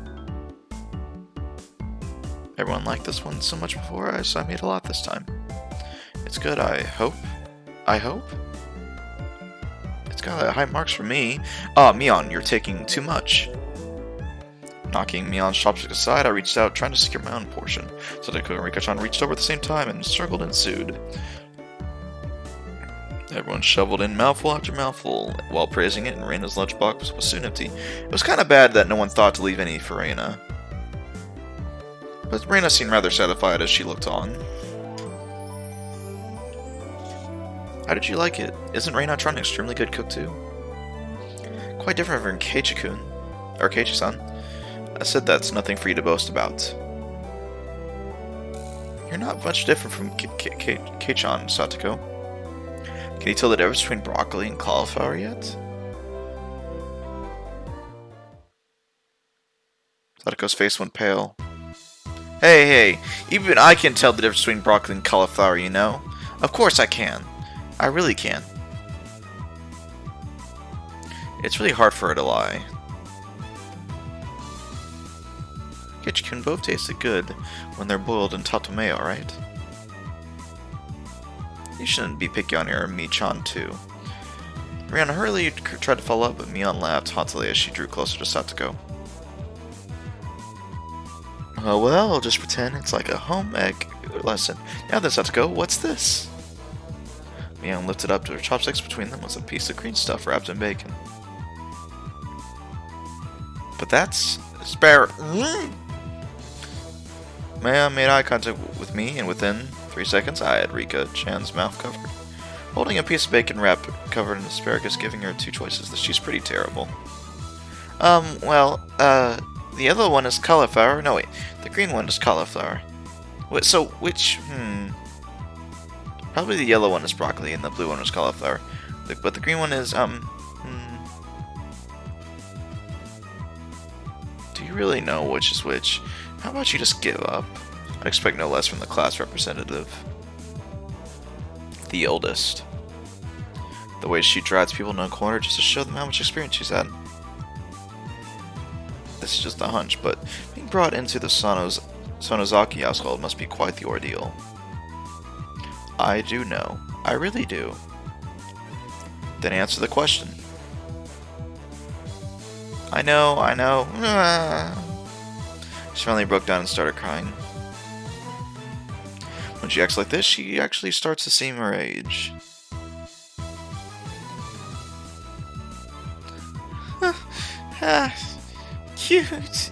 Everyone liked this one so much before, so I made a lot this time. It's good, I hope. I hope? It's got high marks for me. Mion, you're taking too much. Knocking Mion's chopstick aside, I reached out, trying to secure my own portion. Satoko and Rika-chan reached over at the same time, and struggle ensued. Everyone shoveled in mouthful after mouthful, while praising it, and Reina's lunchbox was soon empty. It was kind of bad that no one thought to leave any for Reina. But Reina seemed rather satisfied as she looked on. How did you like it? Isn't Reina-chan an extremely good cook too? Quite different from Keiichi-kun, or Keiichi-san. I said that's nothing for you to boast about. You're not much different from Kei-chan, Satoko. Can you tell the difference between broccoli and cauliflower yet? Satoko's face went pale. Hey, even I can tell the difference between broccoli and cauliflower, you know? Of course I can. I really can. It's really hard for her to lie. Keiichi-kun both tasted good when they're boiled in tatamayo, right? You shouldn't be picky on your Mi-chan too. Rihanna hurriedly tried to follow up, but Mion laughed haughtily as she drew closer to Satoko. Oh well, I'll just pretend it's like a home ec lesson. Now then, Satoko, what's this? Mion lifted up to her chopsticks. Between them was a piece of green stuff wrapped in bacon. But that's spare. Mion made eye contact with me, and within 3 seconds, I had Rika-chan's mouth covered. Holding a piece of bacon wrap covered in asparagus, giving her two choices. She's pretty terrible. The yellow one is cauliflower. No, wait. The green one is cauliflower. Wait, so, which, Probably the yellow one is broccoli and the blue one is cauliflower. But the green one is, Do you really know which is which? How about you just give up? I'd expect no less from the class representative. The oldest. The way she drives people in a corner just to show them how much experience she's had. This is just a hunch, but being brought into the Sonozaki household must be quite the ordeal. I do know. I really do. Then answer the question. I know. She finally broke down and started crying. When she acts like this, she actually starts to seem her age. Cute.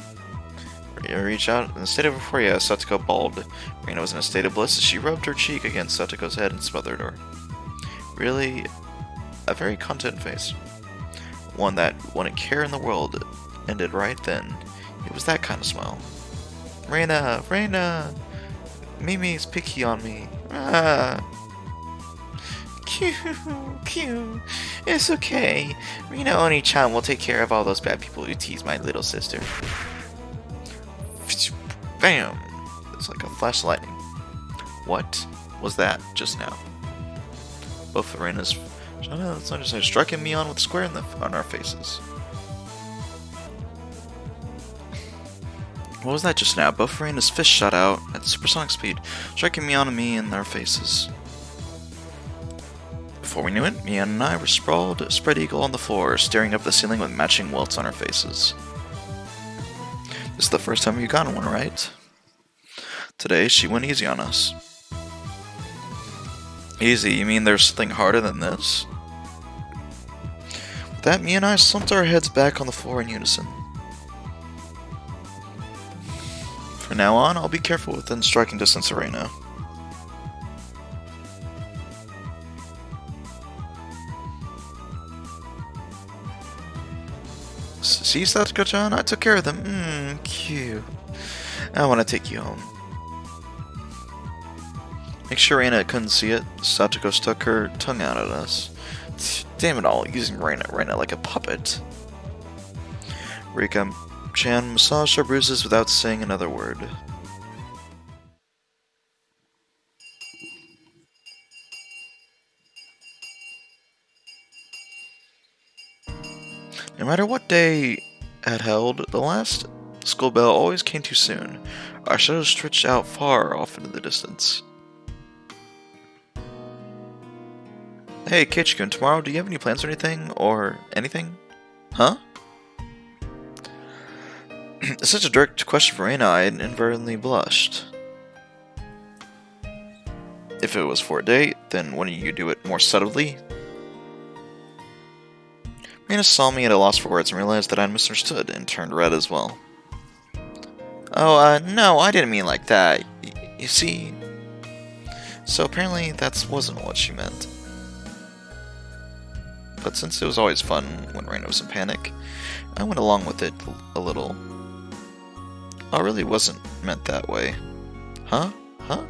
Reach out. In a state of euphoria, Satoko bawled. Rena was in a state of bliss as she rubbed her cheek against Satoko's head and smothered her. Really, a very content face. One that wouldn't care in the world ended right then. It was that kind of smile. Rena! Rena! Mimi's picky on me. Ah! Cute, cute. It's okay. Rena Oni-chan will take care of all those bad people who tease my little sister. Bam! It's like a flash of lightning. What was that just now? Both Rena's striking me on with a square on our faces. What was that just now? Both Rena's fists shot out at supersonic speed, striking me on me in our faces. Before we knew it, Mian and I were sprawled, spread eagle on the floor, staring up the ceiling with matching welts on our faces. This is the first time you've gotten one, right? Today, she went easy on us. Easy? You mean there's something harder than this? With that, Mia and I slumped our heads back on the floor in unison. From now on, I'll be careful within striking distance of Reina. See, Satoko-chan? I took care of them. Cute. I want to take you home. Make sure Reina couldn't see it. Satoko stuck her tongue out at us. Damn it all, using Reina like a puppet. Rika-chan massaged our bruises without saying another word. No matter what day had held, the last school bell always came too soon. Our shadows stretched out far off into the distance. Hey, Keiichi-kun, tomorrow, do you have any plans or anything? Or anything? Huh? It's such a direct question for Reina, I inadvertently blushed. If it was for a date, then wouldn't you do it more subtly? Reina saw me at a loss for words and realized that I'd misunderstood, and turned red as well. Oh, no, I didn't mean like that. You see... So apparently that wasn't what she meant. But since it was always fun when Reina was in panic, I went along with it a little. Oh, it really wasn't meant that way. Huh? Huh?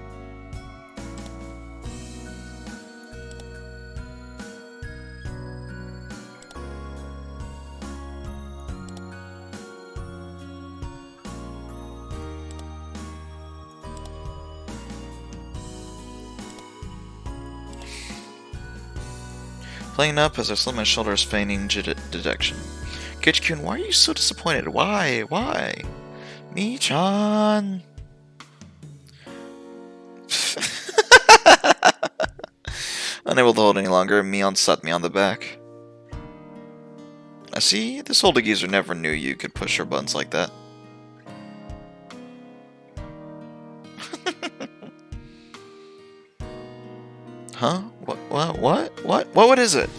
Playing up as I slipped my shoulders, feigning dejection. Keiichi-kun, why are you so disappointed? Why? Why? Me-chan! Unable to hold any longer, Mion slapped me on the back. I see, this older geezer never knew you could push her buttons like that. Huh? What is it?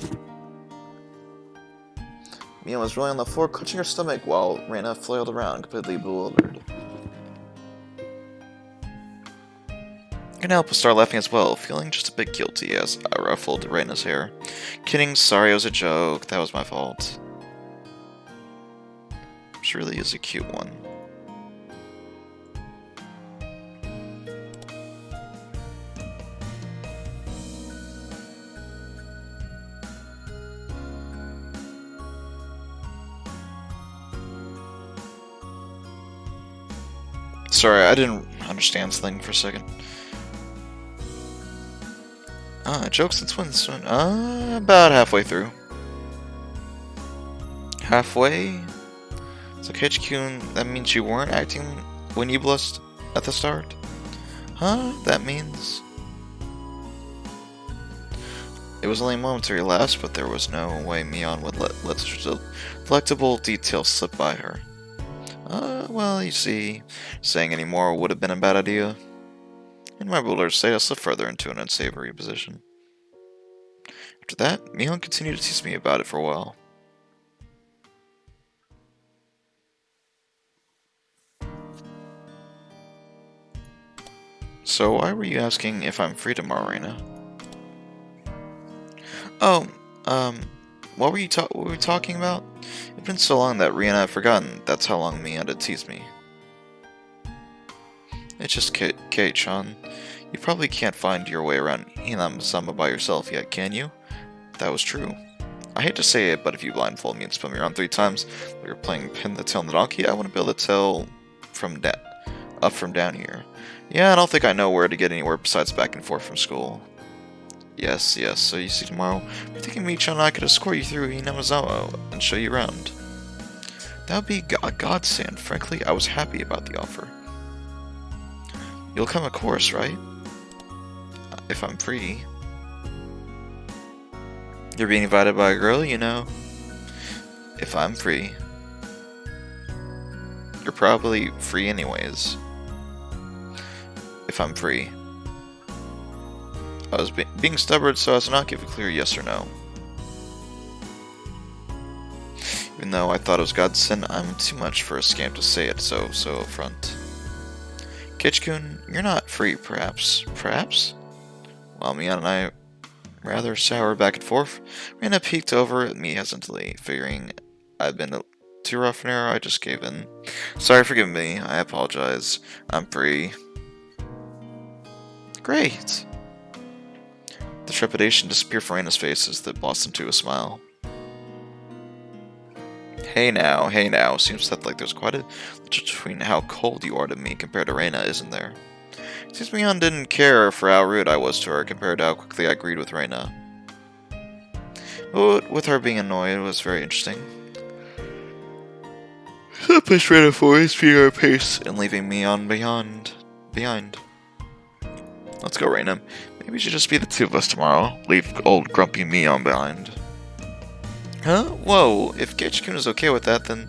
Mia was rolling on the floor, clutching her stomach while Reina flailed around, completely bewildered. I couldn't help but start laughing as well, feeling just a bit guilty as I ruffled Reina's hair. Kidding, sorry, it was a joke, that was my fault. She really is a cute one. Sorry, I didn't understand something for a second. Jokes and twins. About halfway through. Halfway? So Keiichi-kun, that means you weren't acting when you blushed at the start? Huh? That means... It was only a momentary lapse, but there was no way Mion would let such a delectable detail slip by her. Well, you see, saying any more would have been a bad idea. In my bewildered state, I slipped further into an unsavory position. After that, Mion continued to tease me about it for a while. So why were you asking if I'm free tomorrow, Reina? Oh, um, what were we talking about? It's been so long that Rina had forgotten. That's how long Mia had teased me. It's just Kate-chan. You probably can't find your way around Hinam-sama by yourself yet, can you? That was true. I hate to say it, but if you blindfold me and spin me around 3 times, like you're playing pin the tail on the donkey, I wouldn't be able to tell up from down here. Yeah, I don't think I know where to get anywhere besides back and forth from school. Yes, so you see tomorrow, I'm thinking Michan and I could escort you through Inamazawa and show you around. That would be a godsend. Frankly, I was happy about the offer. You'll come, of course, right? If I'm free. You're being invited by a girl, you know. If I'm free. You're probably free anyways. If I'm free. I was being stubborn so as to not give a clear yes or no. Even though I thought it was godsend, I'm too much for a scamp to say it so upfront. Kitch-kun, you're not free, perhaps. Perhaps? While Mian and I rather sour back and forth, Rina peeked over at me hesitantly, figuring I'd been too rough an error. I just gave in. Sorry, forgive me. I apologize. I'm free. Great. The trepidation disappeared from Rina's face as it blossomed into a smile. Hey now. Seems that like there's quite a difference between how cold you are to me compared to Reina, isn't there? Seems Mion didn't care for how rude I was to her compared to how quickly I agreed with Reina. But with her being annoyed, it was very interesting. I pushed Reina forward, speeding her pace, and leaving Mion behind. Let's go, Reina. Maybe we should just be the two of us tomorrow. Leave old grumpy Mion behind. Huh? Whoa, if Kitch-kun is okay with that, then...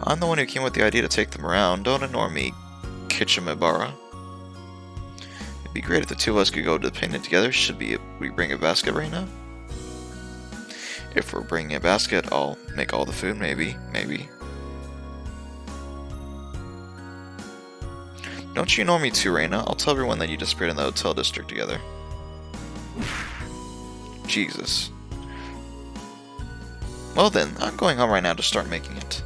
I'm the one who came with the idea to take them around. Don't ignore me, Kitchamibara. It'd be great if the two of us could go to the picnic together. Should we bring a basket, Reina? If we're bringing a basket, I'll make all the food, maybe. Don't you ignore me too, Reina? I'll tell everyone that you disappeared in the hotel district together. Jesus. Well then, I'm going home right now to start making it.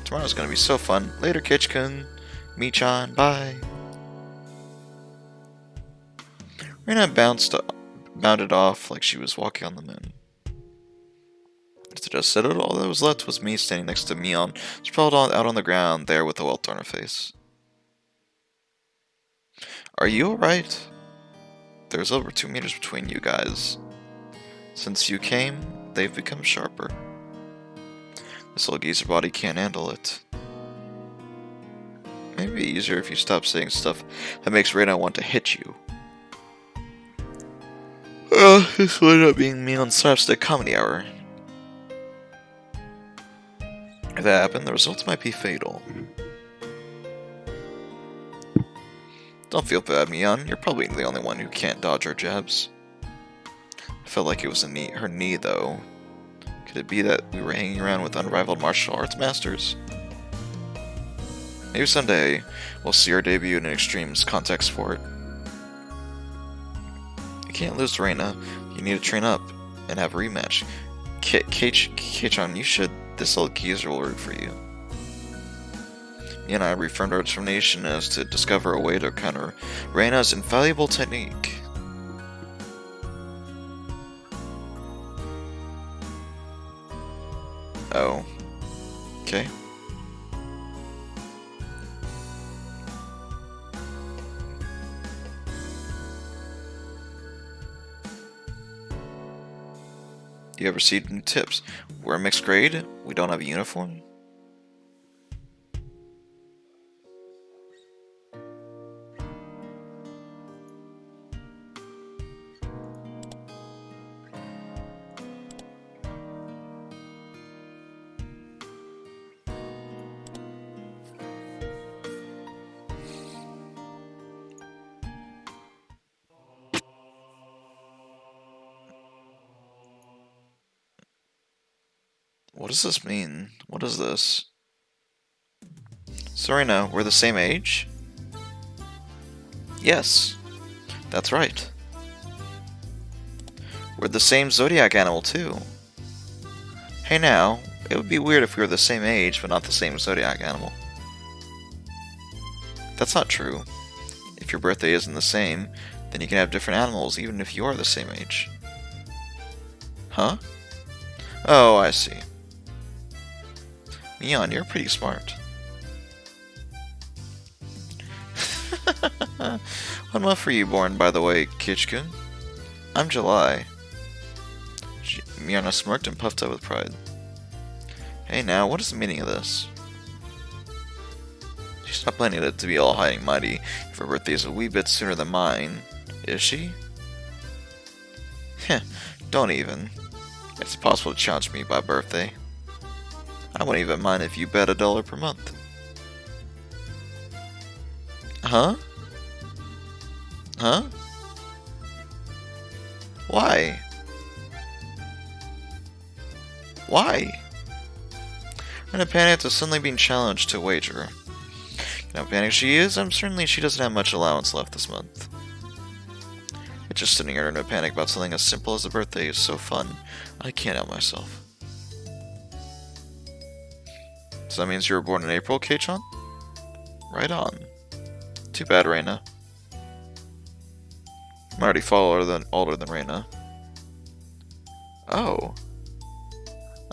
Tomorrow's gonna be so fun. Later, Kitch-kun. Michan, bye. Reina bounded off like she was walking on the moon. To just said it, all that was left was me standing next to Mion, sprawled out on the ground there with a welt on her face. Are you alright? There's over 2 meters between you guys. Since you came, they've become sharper. This little geezer body can't handle it. Maybe it'd be easier if you stopped saying stuff that makes Reina want to hit you. This will end up being me on slapstick comedy hour. If that happened, the results might be fatal. Don't feel bad, Mion. You're probably the only one who can't dodge her jabs. I felt like it was her knee, though. Could it be that we were hanging around with unrivaled martial arts masters? Maybe someday we'll see our debut in an extreme contact sport. You can't lose to Reina. You need to train up and have a rematch. Kei-chan, you should. This little geezer will root for you. Me and I reaffirmed our determination as to discover a way to counter Reina's infallible technique. Oh. Okay. You ever received new tips? We're a mixed grade. We don't have a uniform. What does this mean? What is this? Sorry, no, we're the same age? Yes, that's right. We're the same zodiac animal, too. Hey now, it would be weird if we were the same age, but not the same zodiac animal. That's not true. If your birthday isn't the same, then you can have different animals even if you are the same age. Huh? Oh, I see. Mion, you're pretty smart. What month were you born, by the way, Kichkun? I'm July. Miona smirked and puffed up with pride. Hey now, what is the meaning of this? She's not planning it to be all high and mighty if her birthday is a wee bit sooner than mine, is she? Heh, don't even. It's possible to challenge me by birthday. I wouldn't even mind if you bet $1 per month. Huh? Huh? Why? Why? I'm in a panic to suddenly being challenged to a wager. You know how panicked she is? I'm certainly she doesn't have much allowance left this month. But just sitting here in a panic about something as simple as a birthday is so fun, I can't help myself. So that means you were born in April, Kei-chan? Right on. Too bad, Reina. I'm already far older than Reina. Oh.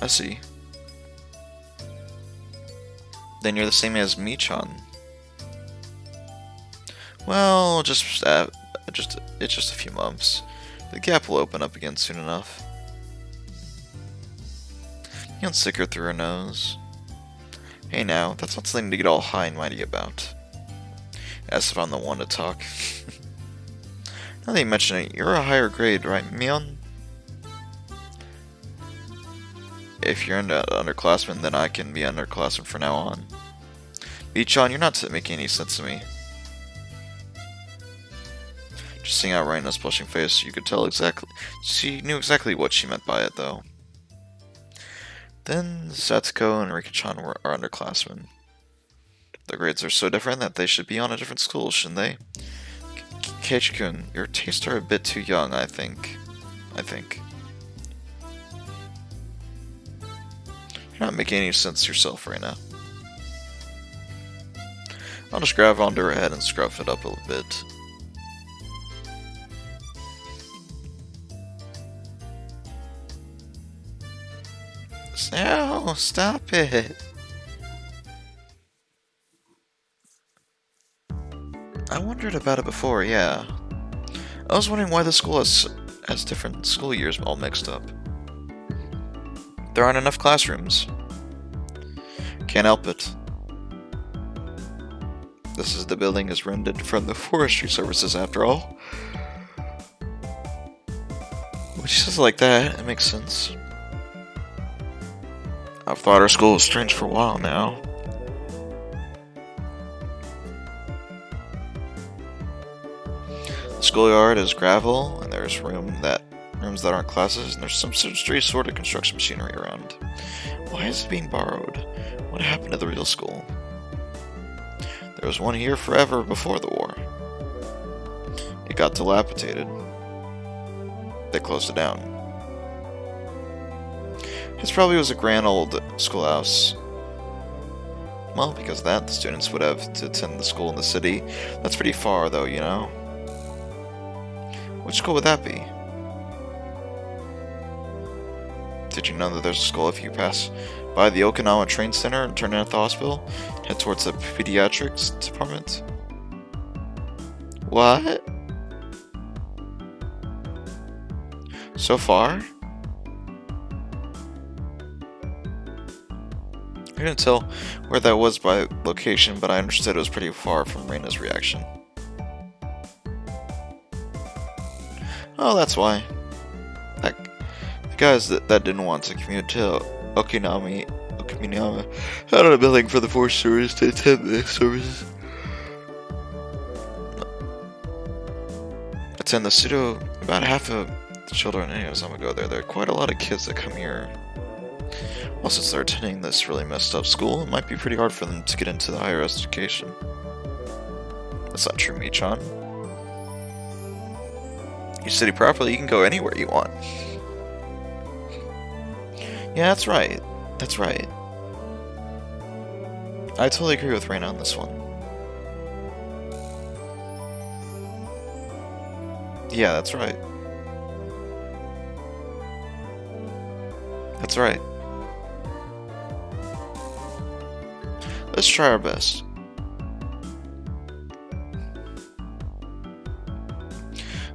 I see. Then you're the same as Mi-chan. Well, it's just a few months. The gap will open up again soon enough. You'll stick her through her nose. Hey now, that's not something to get all high and mighty about. As if I'm the one to talk. Now that you mention it, you're a higher grade, right, Mion? If you're an underclassman, then I can be underclassman from now on. Mi-chan, you're not making any sense to me. Just seeing out Reina's blushing face, you could tell exactly. She knew exactly what she meant by it, though. Then Satsuko and Rika-chan are underclassmen. Their grades are so different that they should be on a different school, shouldn't they? Keiichi-kun, your tastes are a bit too young, I think. You're not making any sense yourself right now. I'll just grab onto her head and scruff it up a little bit. No, stop it. I wondered about it before, yeah. I was wondering why the school has different school years all mixed up. There aren't enough classrooms. Can't help it. The building is rented from the forestry services after all. When she says it like that, it makes sense. I've thought our school was strange for a while now. The schoolyard is gravel, and there's rooms that aren't classes, and there's some sort of construction machinery around. Why is it being borrowed? What happened to the real school? There was one here forever before the war. It got dilapidated. They closed it down. His probably was a grand old schoolhouse. Well, because of that, the students would have to attend the school in the city. That's pretty far, though, you know? Which school would that be? Did you know that there's a school if you pass by the Okinawa Train Center and turn in at the hospital? Head towards the pediatrics department? What? So far? I couldn't tell where that was by location, but I understood it was pretty far from Reina's reaction. Oh, that's why. The guys that didn't want to commute to Okinawa had a billing for the force service to attend the services. Attend the pseudo. About half of the children in Inazuma go there. There are quite a lot of kids that come here. Well, since they're attending this really messed up school, it might be pretty hard for them to get into the higher education. That's not true, Mi-chan. You study properly, you can go anywhere you want. Yeah, that's right. That's right. I totally agree with Raina on this one. Yeah, that's right. That's right. Let's try our best.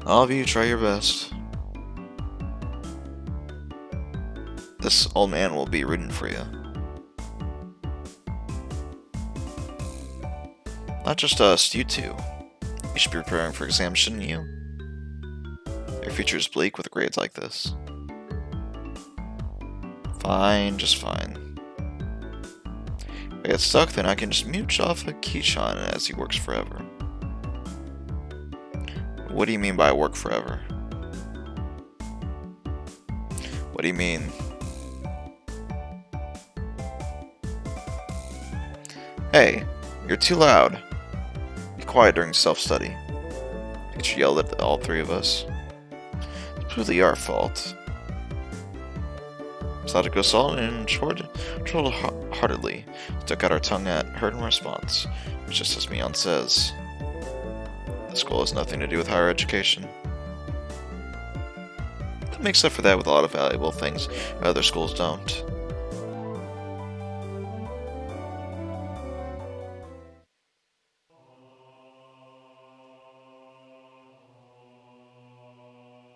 All of you, try your best. This old man will be rooting for you. Not just us, you too. You should be preparing for exams, shouldn't you? Your future is bleak with grades like this. Fine, just fine. If I get stuck, then I can just mooch off a Kichan as he works forever. What do you mean by work forever? What do you mean? Hey, you're too loud. Be quiet during self-study. Teacher yelled at all three of us. It's really our fault. Sadako saw and chortled heartedly, stuck out our tongue at her in response, just as Mion says. The school has nothing to do with higher education. That makes up for that with a lot of valuable things other schools don't.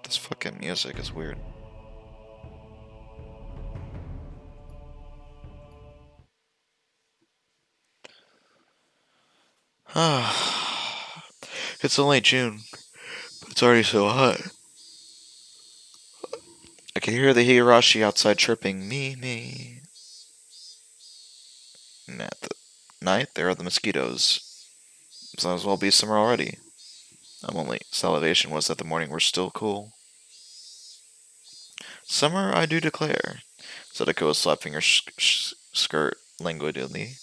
This fucking music is weird. It's only June, but it's already so hot. I can hear the Higurashi outside chirping, me. And at the night, there are the mosquitoes. Might as well be summer already. My only salivation was that the morning were still cool. Summer, I do declare. Sadako was slapping her skirt languidly.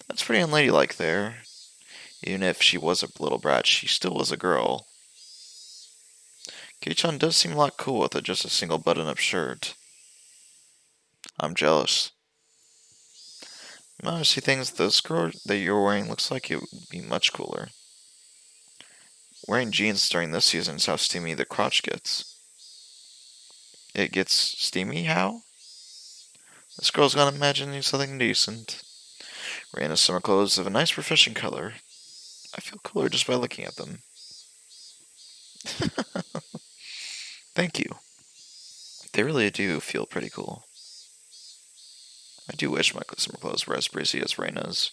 That's pretty unladylike there. Even if she was a little brat, she still was a girl. Kei-chan does seem a lot cool with just a single button-up shirt. I'm jealous. No, she thinks the skirt that you're wearing looks like it would be much cooler. Wearing jeans during this season is how steamy the crotch gets. It gets steamy? How? This girl's gonna imagine something decent. Raina's summer clothes have a nice refreshing color. I feel cooler just by looking at them. Thank you. They really do feel pretty cool. I do wish my summer clothes were as breezy as Raina's.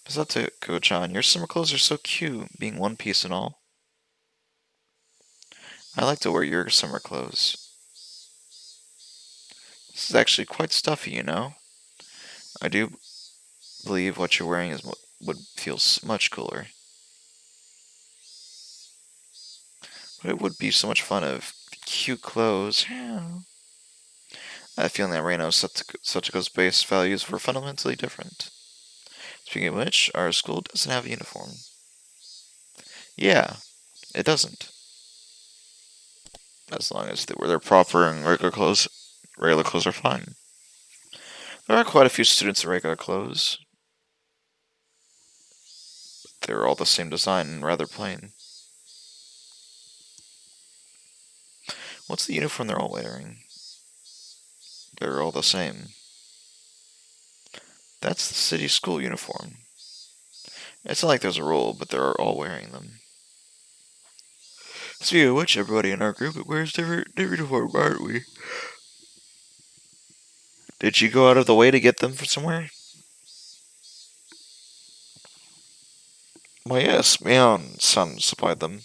Masatoko-chan, your summer clothes are so cute, being one piece and all. I like to wear your summer clothes. This is actually quite stuffy, you know. I do believe what you're wearing would feel much cooler. But it would be so much fun if cute clothes. Yeah. I have a feeling that Reino Satsuko's base values were fundamentally different. Speaking of which, our school doesn't have a uniform. Yeah, it doesn't. As long as they're proper and regular clothes are fine. There are quite a few students in regular clothes. They're all the same design and rather plain. What's the uniform they're all wearing? They're all the same. That's the city school uniform. It's not like there's a rule, but they're all wearing them. Speaking of which, everybody in our group wears different uniform, aren't we? Did you go out of the way to get them from somewhere? Why, yes, my own son supplied them.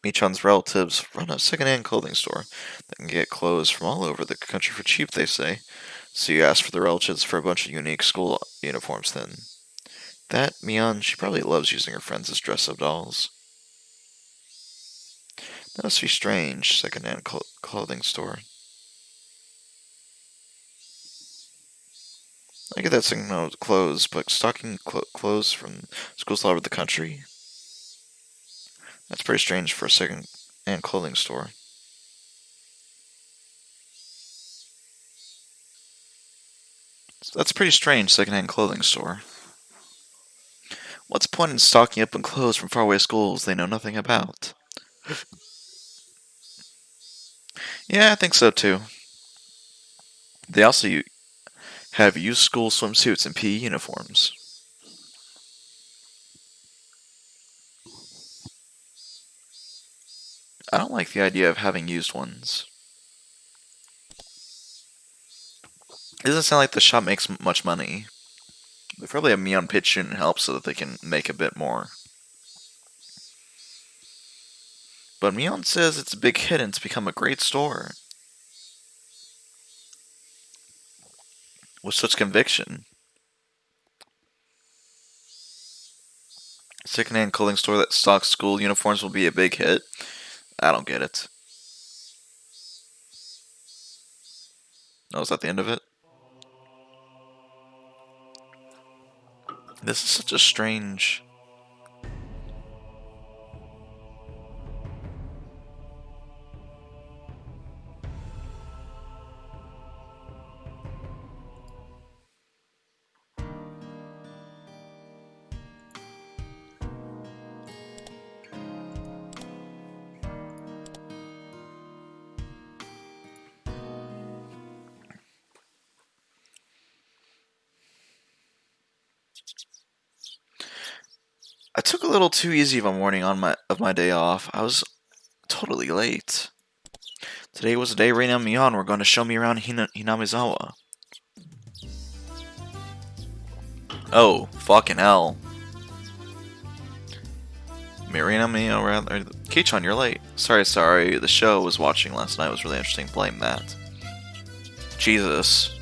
Michan's relatives run a second-hand clothing store that can get clothes from all over the country for cheap, they say. So you asked for the relatives for a bunch of unique school uniforms then. That, Mion, she probably loves using her friends as dress-up dolls. That must be strange, second-hand clothing store. I get that saying no clothes, but stocking clothes from schools all over the country? That's pretty strange for a second-hand clothing store. That's a pretty strange second-hand clothing store. What's the point in stocking up on clothes from faraway schools they know nothing about? Yeah, I think so too. They also have used school swimsuits and PE uniforms. I don't like the idea of having used ones. It doesn't sound like the shop makes much money. They probably have me on pitch and help so that they can make a bit more. But Mion says it's a big hit and it's become a great store. With such conviction. Second-hand clothing store that stocks school uniforms will be a big hit? I don't get it. Oh, is that the end of it? This is such a strange... I took a little too easy of a morning on my day off. I was totally late. Today was the day Reina and Mion were going to show me around Hinamizawa. Oh, fucking hell. Reina, Mion, rather. Keichon, you're late. Sorry. The show I was watching last night was really interesting. Blame that. Jesus.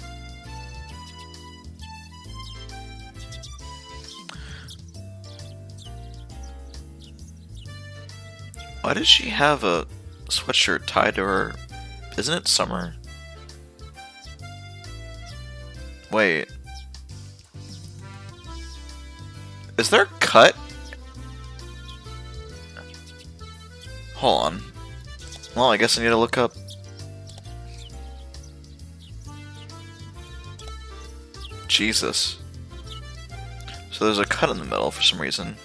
Why does she have a sweatshirt tied to her? Isn't it summer? Wait. Is there a cut? Hold on. Well, I guess I need to look up. Jesus. So there's a cut in the middle for some reason.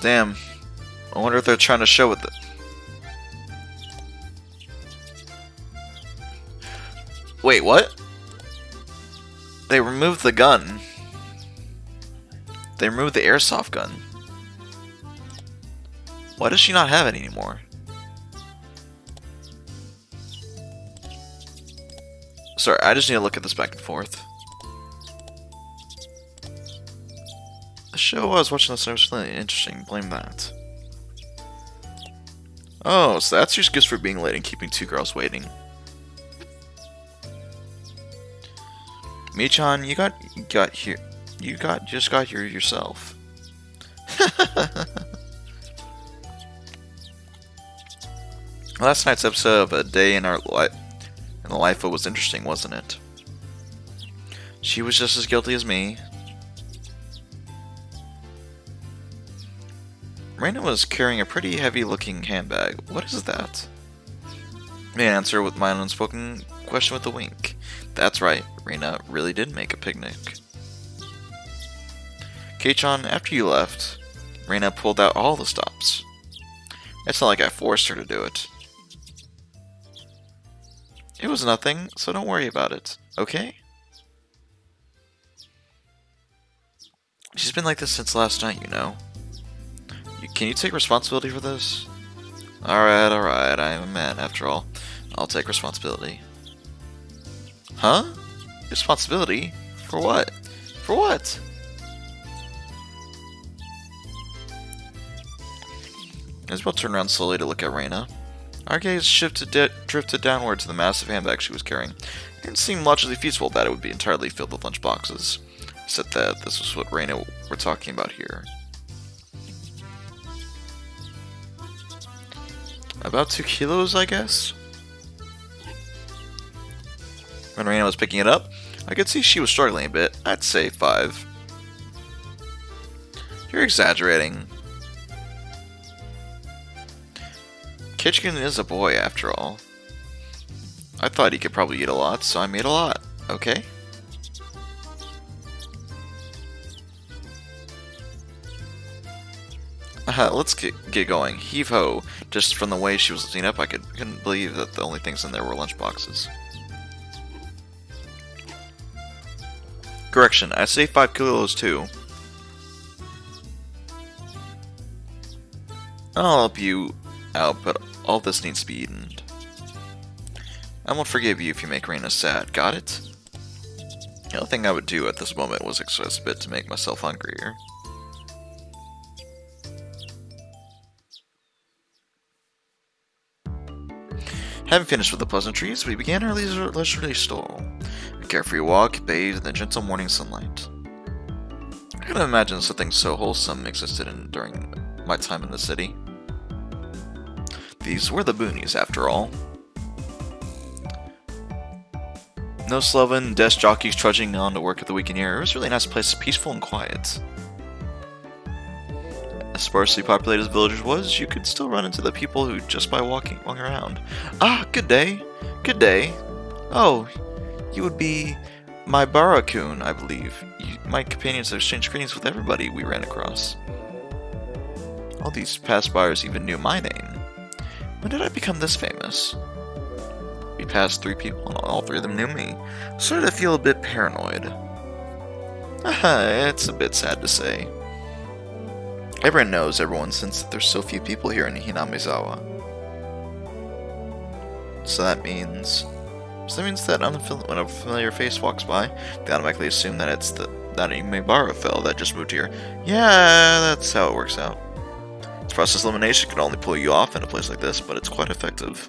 Damn. I wonder if they're trying to show with it. Wait, what? They removed the gun. They removed the airsoft gun. Why does she not have it anymore? Sorry, I just need to look at this back and forth. The show I was watching this was really interesting. Blame that. Oh, so that's your excuse for being late and keeping two girls waiting. Michan, you just got here yourself. Last night's episode of A Day in the Life was interesting, wasn't it? She was just as guilty as me. Reina was carrying a pretty heavy-looking handbag. What is that? May answer with my unspoken question with a wink. That's right, Reina really did make a picnic. Keichon, after you left, Reina pulled out all the stops. It's not like I forced her to do it. It was nothing, so don't worry about it, okay? She's been like this since last night, you know. Can you take responsibility for this? Alright, I am a man after all. I'll take responsibility. Huh? Responsibility? For what? For what? Isabel turned around slowly to look at Reina. Our gaze drifted downward to the massive handbag she was carrying. It didn't seem logically feasible that it would be entirely filled with lunchboxes. Except that this was what Reina were talking about here. About 2 kilos, I guess? When Reina was picking it up, I could see she was struggling a bit. I'd say 5. You're exaggerating. Kitchen is a boy, after all. I thought he could probably eat a lot, so I made a lot, okay? Let's get going. Heave-ho. Just from the way she was lifting up, I couldn't believe that the only things in there were lunchboxes. Correction, I say 5 kilos too. I'll help you out, but all this needs to be eaten. I won't forgive you if you make Reina sad, got it? The only thing I would do at this moment was exercise a bit to make myself hungrier. Having finished with the pleasantries, we began our leisurely stroll. A carefree walk, bathed in the gentle morning sunlight. I couldn't imagine something so wholesome existed during my time in the city. These were the boonies, after all. No sloven desk jockeys trudging on to work at the weekend here. It was a really nice place, peaceful and quiet. As sparsely populated as the village was, you could still run into the people who just by walking around. Ah, good day. Good day. Oh, you would be my Barakun, I believe. My companions have exchanged greetings with everybody we ran across. All these past buyers even knew my name. When did I become this famous? We passed 3 people and all 3 of them knew me. Started to feel a bit paranoid. It's a bit sad to say. Everyone knows everyone since there's so few people here in Hinamizawa. So that means that when a familiar face walks by, they automatically assume that it's that Imebara fellow that just moved here. Yeah, that's how it works out. This process elimination can only pull you off in a place like this, but it's quite effective.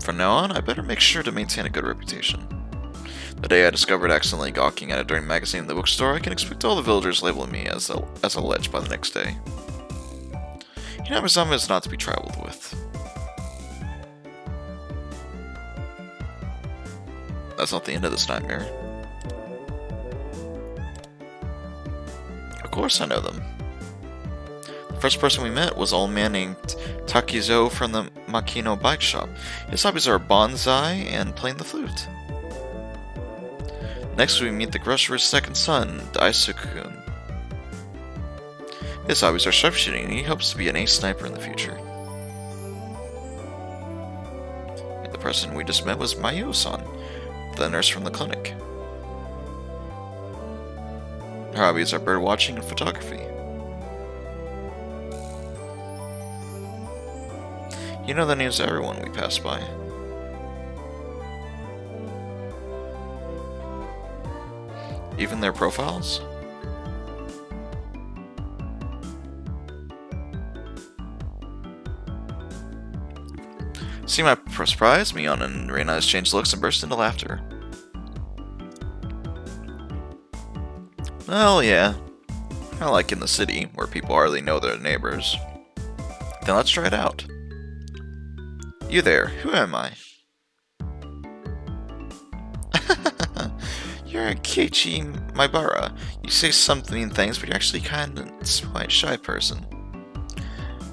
From now on, I better make sure to maintain a good reputation. The day I discovered accidentally gawking at a dirty magazine in the bookstore, I can expect all the villagers labeling me as a lech by the next day. Hinamizawa is not to be trifled with. That's not the end of this nightmare. Of course I know them. The first person we met was an old man named Takizo from the Makino bike shop. His hobbies are bonsai and playing the flute. Next we meet the grocer's second son, Daisuke-kun. His hobbies are sharpshooting and he hopes to be an ace sniper in the future. And the person we just met was Mayu-san, the nurse from the clinic. Her hobbies are bird watching and photography. You know the names of everyone we pass by. Even their profiles? See my surprise, Mion and Reina exchanged looks and burst into laughter. Well, yeah. I like in the city, where people hardly know their neighbors. Then let's try it out. You there, who am I? You're a Keiichi Maibara. You say some mean things, but you're actually kind of quite shy person.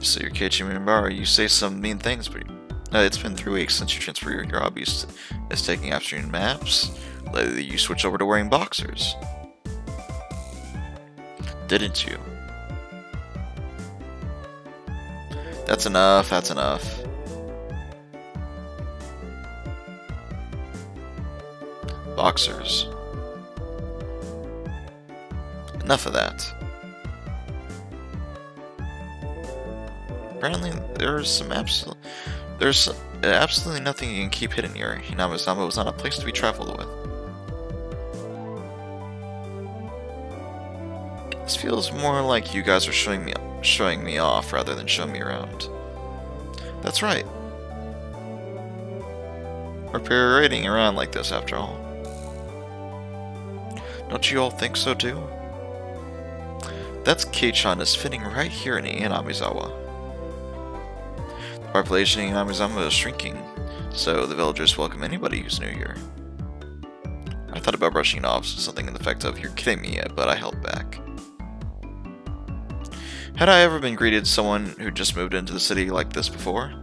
So you're Keiichi Maibara, you say some mean things, but it's been 3 weeks since you transferred your hobbies as taking afternoon naps. Lately you switched over to wearing boxers. Didn't you? That's enough, that's enough. Boxers. Enough of that. Apparently, there's absolutely nothing you can keep hidden here. Hinamizawa was not a place to be traveled with. This feels more like you guys are showing showing me off rather than show me around. That's right. We're parading around like this after all. Don't you all think so too? That Keichan is fitting right here in Inamizawa. The population in Inamizawa is shrinking, so the villagers welcome anybody who's new here. I thought about brushing off something in the effect of, "You're kidding me," but I held back. Had I ever been greeted someone who just moved into the city like this before?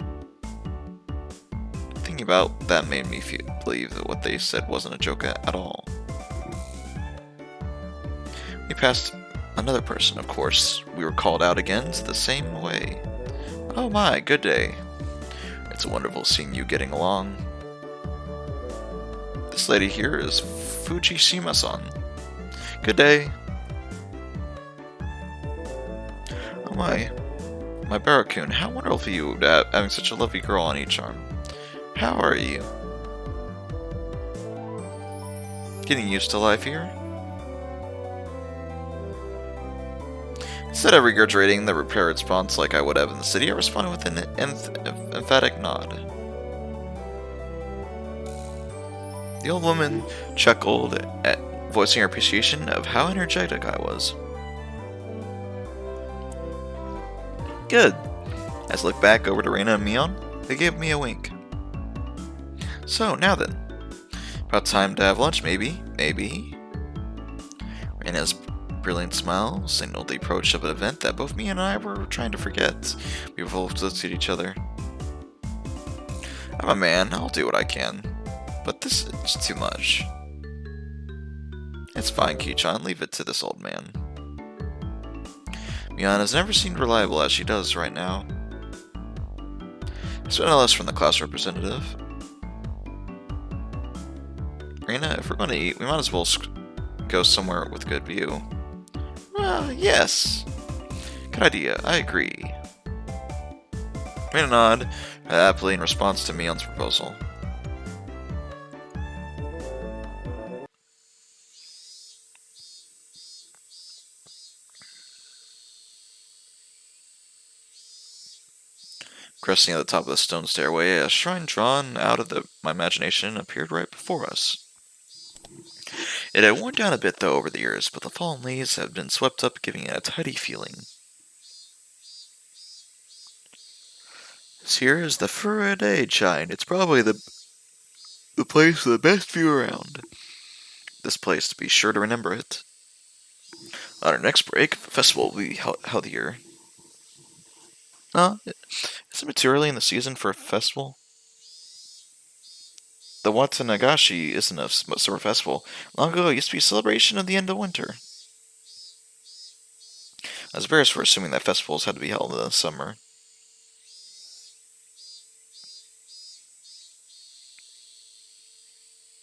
Thinking about that made me believe that what they said wasn't a joke at all. We passed another person, of course. We were called out again to the same way. Oh my, good day. It's wonderful seeing you getting along. This lady here is Fujishima-san. Good day. Oh my Barakun, how wonderful for you having such a lovely girl on each arm. How are you? Getting used to life here? Instead of regurgitating the repair response like I would have in the city, I responded with an emphatic nod. The old woman chuckled at voicing her appreciation of how energetic I was. Good. As I looked back over to Reina and Mion, they gave me a wink. So, now then. About time to have lunch, maybe? Maybe? Reina's brilliant smile signaled the approach of an event that both me and I were trying to forget. We both looked at each other. I'm a man, I'll do what I can. But this is too much. It's fine, Keichan, leave it to this old man. Mion has never seemed reliable as she does right now. So no less from the class representative. Reina, if we're going to eat, we might as well go somewhere with good view. Yes. Good idea, I agree. Reina nodded happily in response to Mion's proposal. Cresting at the top of the stone stairway, a shrine drawn out of my imagination appeared right before us. It had worn down a bit, though, over the years, but the fallen leaves had been swept up, giving it a tidy feeling. This here is the Furude Shrine. It's probably the place with the best view around. This place, to be sure to remember it. On our next break, the festival will be held here. Is it too early in the season for a festival? The Watanagashi isn't a summer festival. Long ago, it used to be a celebration of the end of winter. I was embarrassed for assuming that festivals had to be held in the summer.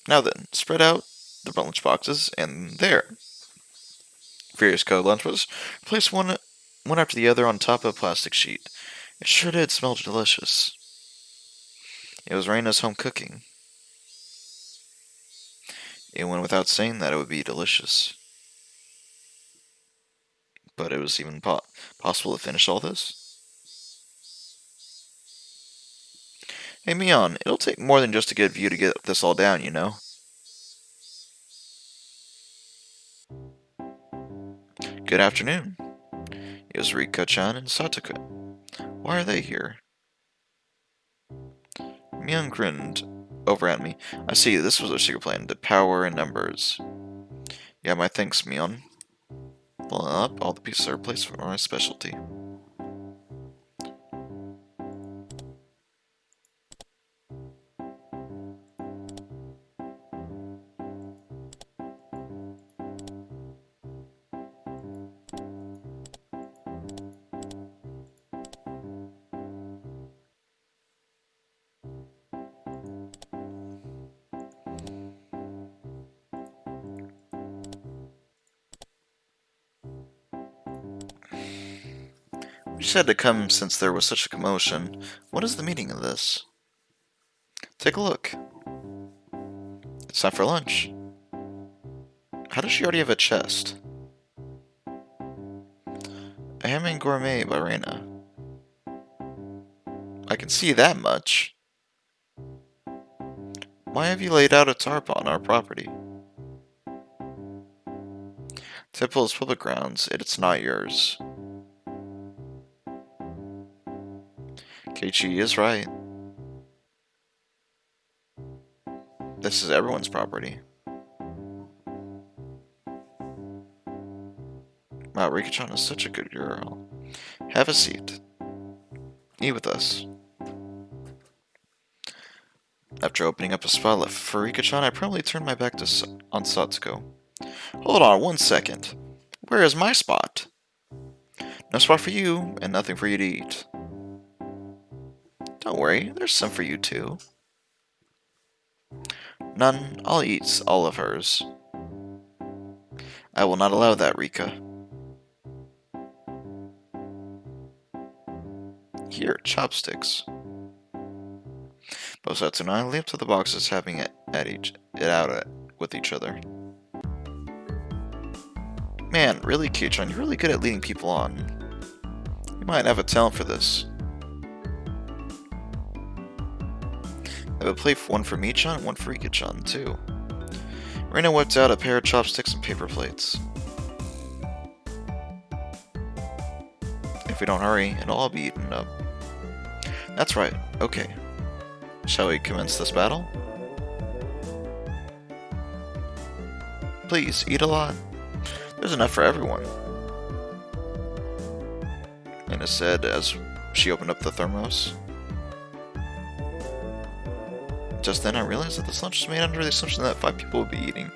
Now then, spread out the lunch boxes, and there. Various colored lunch was placed one after the other on top of a plastic sheet. It sure did smell delicious. It was Reina's home cooking. It went without saying that it would be delicious. But it was even possible to finish all this? Hey, Mion, it'll take more than just a good view to get this all down, you know? Good afternoon. It was Rika-chan and Sataka. Why are they here? Mion grinned over at me. I see, this was our secret plan, to power in numbers. Yeah, my thanks, Mion. Pulling up, all the pieces are placed for my specialty. We just had to come since there was such a commotion. What is the meaning of this? Take a look. It's time for lunch. How does she already have a chest? A ham and gourmet by Reina. I can see that much. Why have you laid out a tarp on our property? Temple is public grounds. It's not yours. Keiichi is right. This is everyone's property. Wow, Rika-chan is such a good girl. Have a seat. Eat with us. After opening up a spot left for Rika-chan, I promptly turned my back on Satsuko. Hold on 1 second. Where is my spot? No spot for you, and nothing for you to eat. Don't worry, there's some for you too. None. I'll eat all of hers. I will not allow that, Rika. Here, chopsticks. Both Satsu and I leaped to the boxes, having it with each other. Man, really, Keiichi, you're really good at leading people on. You might have a talent for this. I have a plate, one for Mi-chan and one for Rika-chan, too. Reina whipped out a pair of chopsticks and paper plates. If we don't hurry, it'll all be eaten up. That's right, okay. Shall we commence this battle? Please, eat a lot. There's enough for everyone. Anna said as she opened up the thermos. Just then I realized that this lunch was made under the assumption that 5 people would be eating.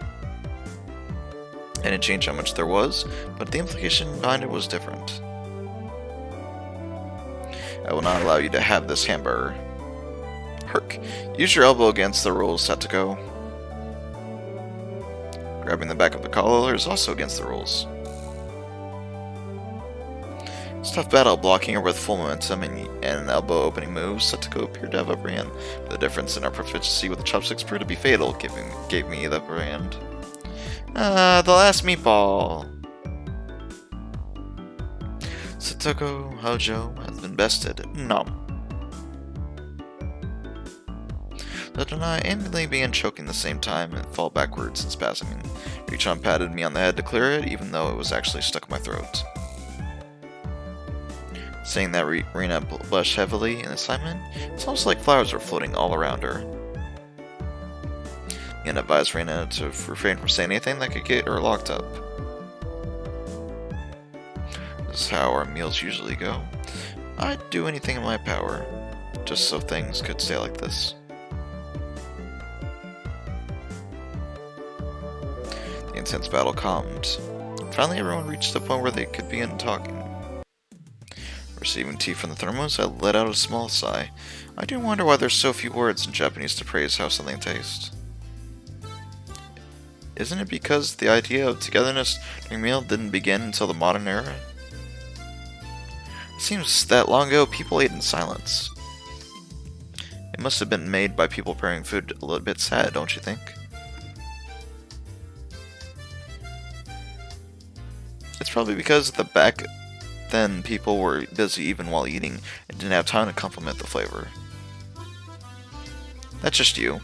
I didn't change how much there was, but the implication behind it was different. I will not allow you to have this hamburger. Herc, use your elbow against the rules, Satsuko. Grabbing the back of the collar is also against the rules. It's a tough battle, blocking her with full momentum and elbow opening moves. Satsuko appeared to have upper hand. The difference in our proficiency with the chopsticks proved to be fatal, gave me the upper hand. The last meatball. Satsuko Hojo has been bested. Nom. That and I instantly began choking the same time and fall backwards and spasming. Rika-chan patted me on the head to clear it, even though it was actually stuck in my throat. Saying that, Reina blushed heavily in excitement. It's almost like flowers were floating all around her. And advised Reina to refrain from saying anything that could get her locked up. This is how our meals usually go. I'd do anything in my power, just so things could stay like this. The intense battle calmed. Finally, everyone reached the point where they could begin talking. Receiving tea from the thermos, I let out a small sigh. I do wonder why there's so few words in Japanese to praise how something tastes. Isn't it because the idea of togetherness during meal didn't begin until the modern era? It seems that long ago people ate in silence. It must have been made by people preparing food a little bit sad, don't you think? It's probably because back then people were busy even while eating and didn't have time to compliment the flavor. That's just you.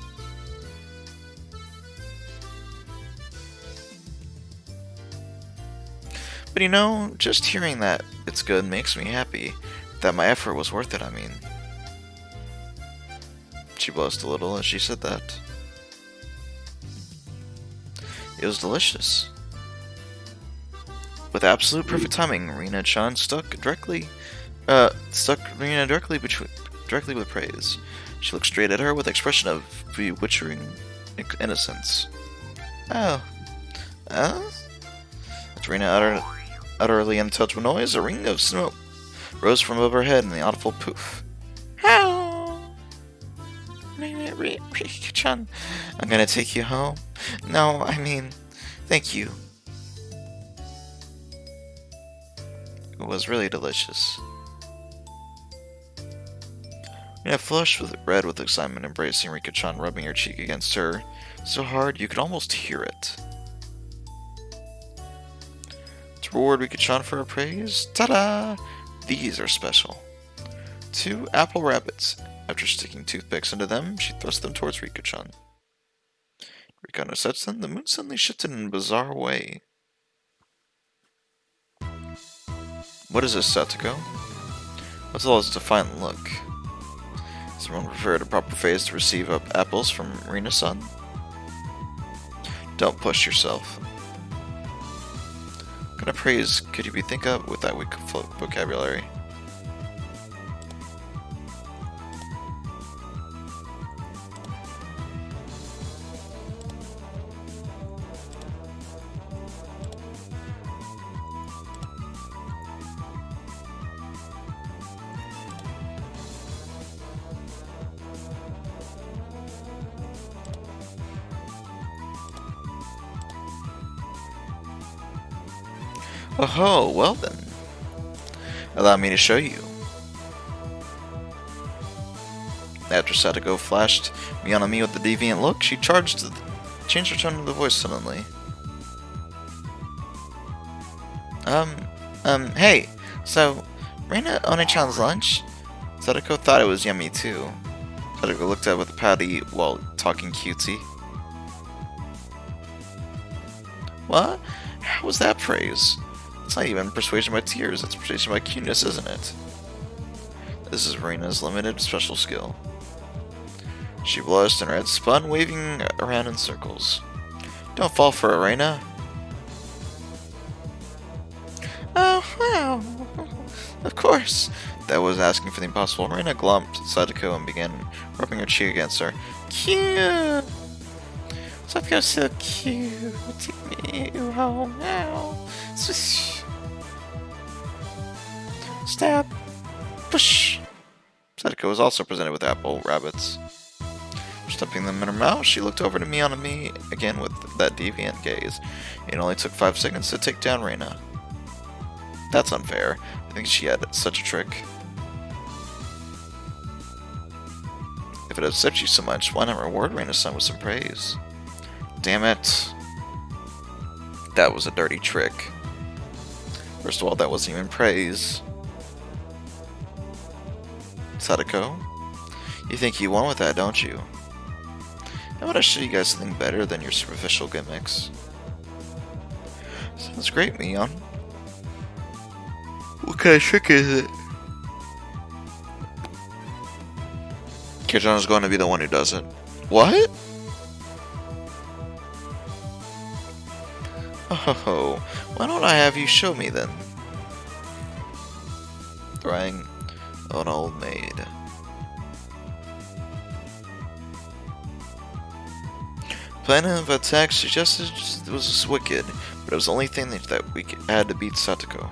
But you know, just hearing that it's good makes me happy. That my effort was worth it, I mean. She blushed a little as she said that. It was delicious. With absolute perfect timing, Reina-chan struck Reina directly with praise. She looked straight at her with an expression of bewitching innocence. Oh. As Reina utterly unintelligible noise, a ring of smoke rose from above her head in the audible poof. How? Rika-chan, I'm gonna take you home. No, I mean, thank you. It was really delicious. Reina flushed with red with excitement, embracing Rika-chan, rubbing her cheek against her so hard you could almost hear it. To reward Rikichan for her praise, ta-da! These are special. 2 apple rabbits. After sticking toothpicks into them, she thrust them towards Rikichan. Rikichan touched them, the moon suddenly shifted in a bizarre way. What is this, Satoko? What's all this defiant look? Someone preferred a proper face to receive up apples from Rina-san? Don't push yourself. What kind of praise could you be thinking of with that weak vocabulary? Oh, well then. Allow me to show you. After Satoko flashed Miyanomi with the deviant look, she changed her tone of the voice suddenly. Hey, so, Reina One-chan's lunch? Satoko thought it was yummy too. Satoko looked up with a pouty while talking cutesy. What? How was that praise? It's not even persuasion by tears, it's persuasion by cuteness, isn't it? This is Reina's limited special skill. She blushed and her head spun, waving around in circles. Don't fall for it, Reina. Oh, wow. Of course. That was asking for the impossible. Reina glumped Satoko and began rubbing her cheek against her. Cute! Satoko's so cute. Take me home now. Swish. Stab. Push. Satoko was also presented with apple rabbits. Stuffing them in her mouth, she looked over to Miyanomi again with that deviant gaze. It only took 5 seconds to take down Reina. That's unfair. I think she had such a trick. If it upsets you so much, why not reward Reina-san with some praise? Damn it. That was a dirty trick. First of all, that wasn't even praise. Satoko, you think you won with that, don't you? I want to show you guys something better than your superficial gimmicks. Sounds great, Mion. What kind of trick is it? Kirjan is going to be the one who does it. What? Oh, why don't I have you show me then? Throwing an old maid. Planning of attack suggested it was wicked, but it was the only thing that we had to beat Satoko.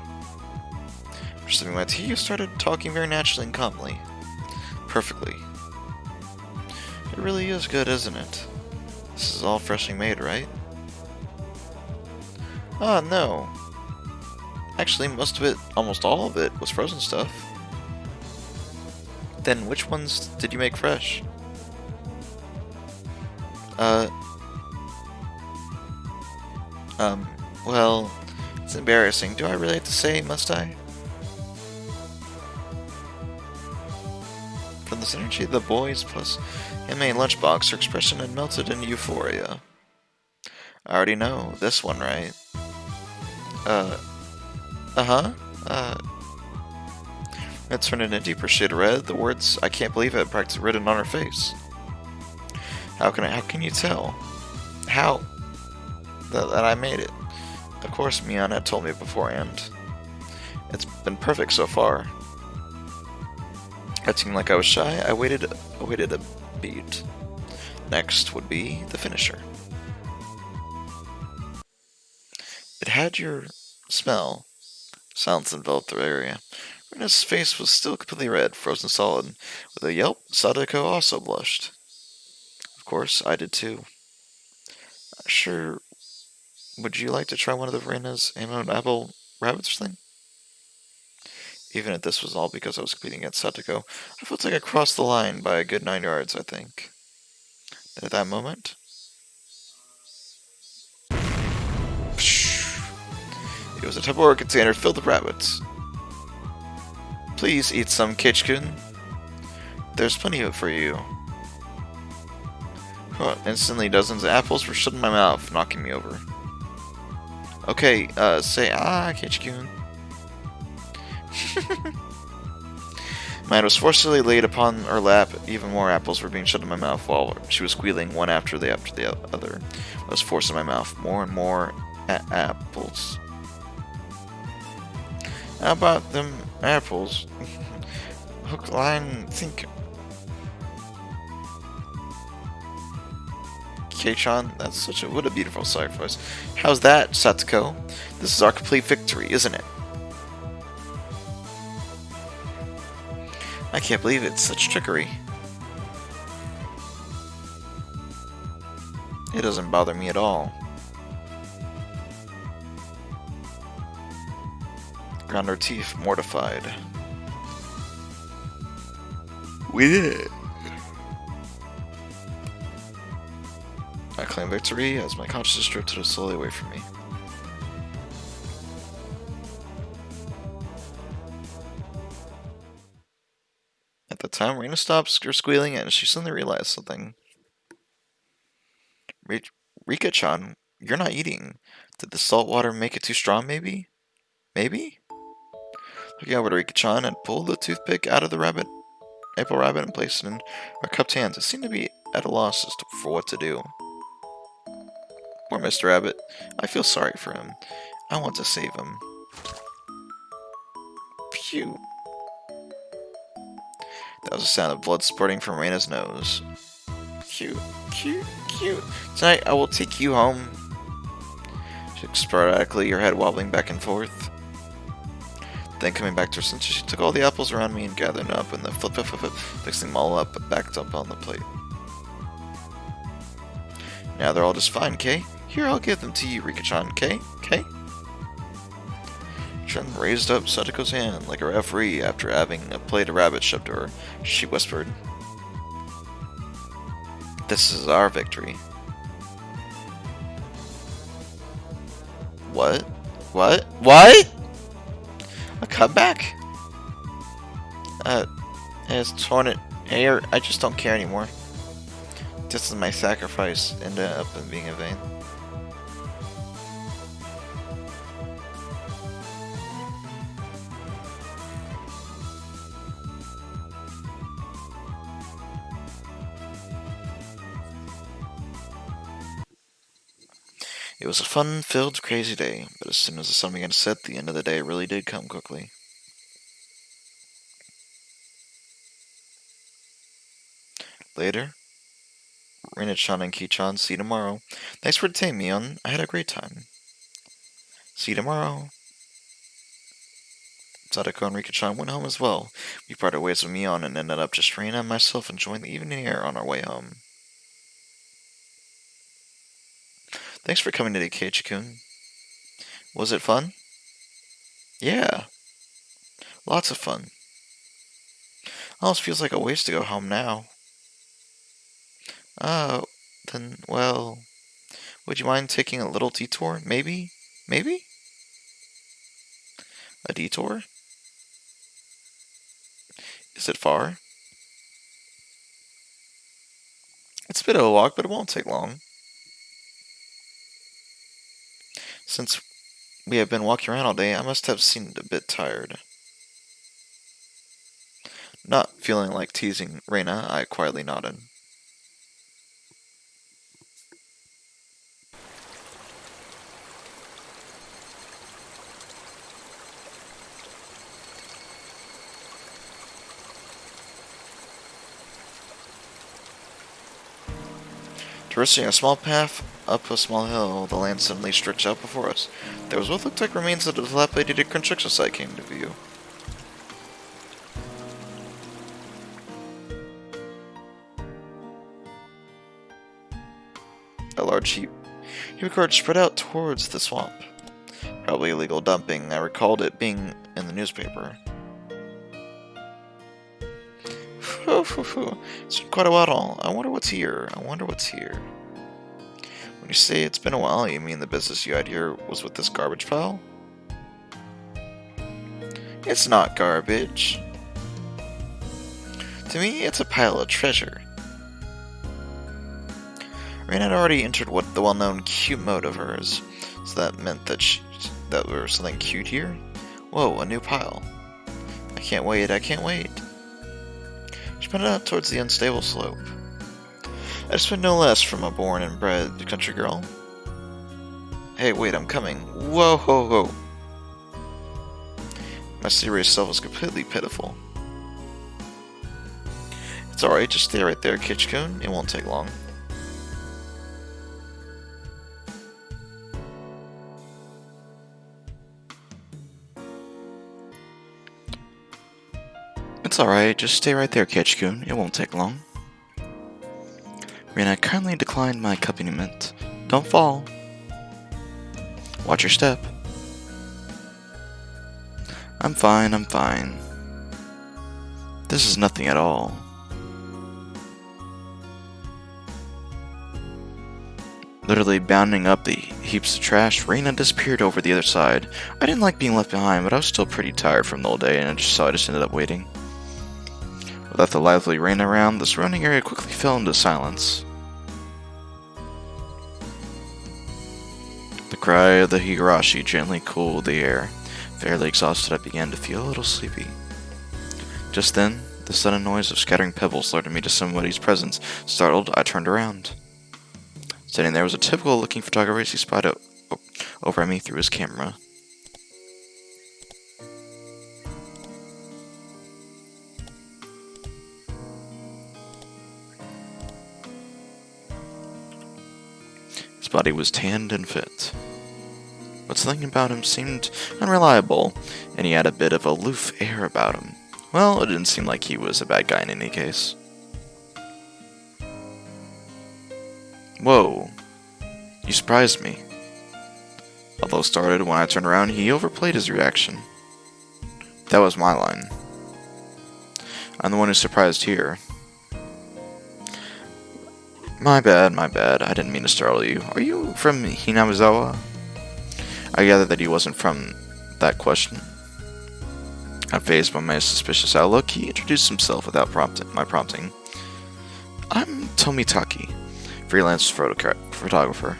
For sipping my tea, you started talking very naturally and calmly. Perfectly. It really is good, isn't it? This is all freshly made, right? Ah, no. Actually, most of it, almost all of it, was frozen stuff. Then which ones did you make fresh? Well, it's embarrassing. Do I really have to say, must I? From the synergy of the boys plus handmade lunchbox, her expression had melted into euphoria. I already know this one, right? It turned in a deeper shade of red. The words, I can't believe it, practically written on her face. How can you tell? How? That I made it. Of course, Mion had told me beforehand. It's been perfect so far. Acting like I was shy, I waited a beat. Next would be the finisher. It had your smell. Silence enveloped the area. Rena's face was still completely red, frozen solid. With a yelp, Sadako also blushed. Of course, I did too. Sure, would you like to try one of the Rena's apple rabbits thing? Even if this was all because I was competing against Satoko, I felt like I crossed the line by a good 9 yards, I think. And at that moment, it It was a Tupperware container filled with rabbits. Please eat some, Kitchkun. There's plenty of it for you. Oh, instantly, dozens of apples were shut in my mouth, knocking me over. Okay, say Kitchkun. Mine was forcibly laid upon her lap. Even more apples were being shoved in my mouth while she was squealing one after the other. I was forced in my mouth more and more apples. How about them apples? Hook, line, sinker. Keichan, what a beautiful sacrifice. How's that, Satsuko? This is our complete victory, isn't it? I can't believe it's such trickery. It doesn't bother me at all. Ground her teeth, mortified. We did it! I claim victory as my consciousness drifted slowly away from me. At the time, Rena stopped her squealing and she suddenly realized something. Rika-chan, you're not eating. Did the salt water make it too strong, maybe? Maybe? Looking over to Rika-chan and pulled the toothpick out of the apple rabbit and placed it in her cupped hands. It seemed to be at a loss for what to do. Poor Mr. Rabbit. I feel sorry for him. I want to save him. Phew. That was the sound of blood spurting from Reina's nose. Cute, cute, cute. Tonight I will take you home. She looked sporadically, her head wobbling back and forth. Then coming back to her senses, she took all the apples around me and gathered them up and then fixing them all up, backed up on the plate. Now they're all just fine, Kay. Here, I'll give them to you, Rika-chan. Kay? Kay? Chun raised up Satoko's hand like a referee after having a plate of rabbit shoved to her. She whispered, "This is our victory." What? What? What? A comeback? It's torn it hair. I just don't care anymore. This is my sacrifice ended up in being in vain. It was a fun-filled, crazy day, but as soon as the sun began to set, the end of the day really did come quickly. Later, Rina-chan and Ki-chan, see you tomorrow. Thanks for entertaining me, I had a great time. See you tomorrow. Sadako and Rika-chan went home as well. We parted ways with Mion and ended up just Reina and myself enjoying the evening air on our way home. Thanks for coming today, Keiichi-kun. Was it fun? Yeah. Lots of fun. Almost feels like a waste to go home now. Oh, then, well, would you mind taking a little detour? Maybe? Maybe? A detour? Is it far? It's a bit of a walk, but it won't take long. Since we have been walking around all day, I must have seemed a bit tired. Not feeling like teasing Reina, I quietly nodded. Traversing a small path up a small hill, the land suddenly stretched out before us. There was what looked like remains of a dilapidated construction site came to view. A large heap of cards spread out towards the swamp. Probably illegal dumping. I recalled it being in the newspaper. It's been quite a while. I wonder what's here. When you say it's been a while, you mean the business you had here was with this garbage pile? It's not garbage. To me, it's a pile of treasure. Rain had already entered the well-known cute mode of hers, so that meant that there was something cute here? Whoa, a new pile. I can't wait, I can't wait. She pointed out towards the unstable slope. I expect no less from a born and bred country girl. Hey, wait, I'm coming. Whoa, ho, ho. My serious self was completely pitiful. It's alright, just stay right there, Kitch-kun. It won't take long. It's alright, just stay right there, Kitch-kun. It won't take long. Rina kindly declined my accompaniment. Don't fall. Watch your step. I'm fine, I'm fine. This is nothing at all. Literally bounding up the heaps of trash, Reina disappeared over the other side. I didn't like being left behind, but I was still pretty tired from the whole day, and so I just ended up waiting. Without the lively Reina around, the surrounding area quickly fell into silence. The cry of the Higurashi gently cooled the air. Fairly exhausted, I began to feel a little sleepy. Just then, the sudden noise of scattering pebbles alerted me to somebody's presence. Startled, I turned around. Standing there was a typical-looking photographer as he spied over at me through his camera. His body was tanned and fit, but something about him seemed unreliable, and he had a bit of a aloof air about him. Well, it didn't seem like he was a bad guy in any case. Whoa. You surprised me. Although started when I turned around, he overplayed his reaction. That was my line. I'm the one who's surprised here. My bad, I didn't mean to startle you. Are you from Hinamizawa? I gathered that he wasn't from that question. Unfazed by my suspicious outlook, he introduced himself without my prompting. I'm Tomitaki, freelance photographer.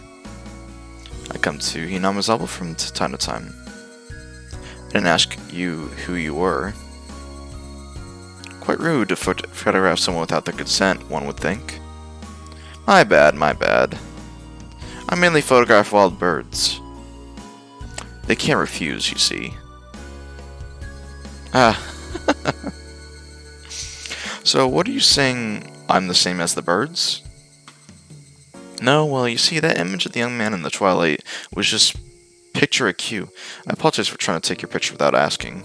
I come to Hinamizawa from time to time. I didn't ask you who you were. Quite rude to photograph someone without their consent, one would think. My bad. I mainly photograph wild birds. They can't refuse, you see. Ah. So, what are you saying? I'm the same as the birds? No, well, you see, that image of the young man in the twilight was just picture a cue. I apologize for trying to take your picture without asking.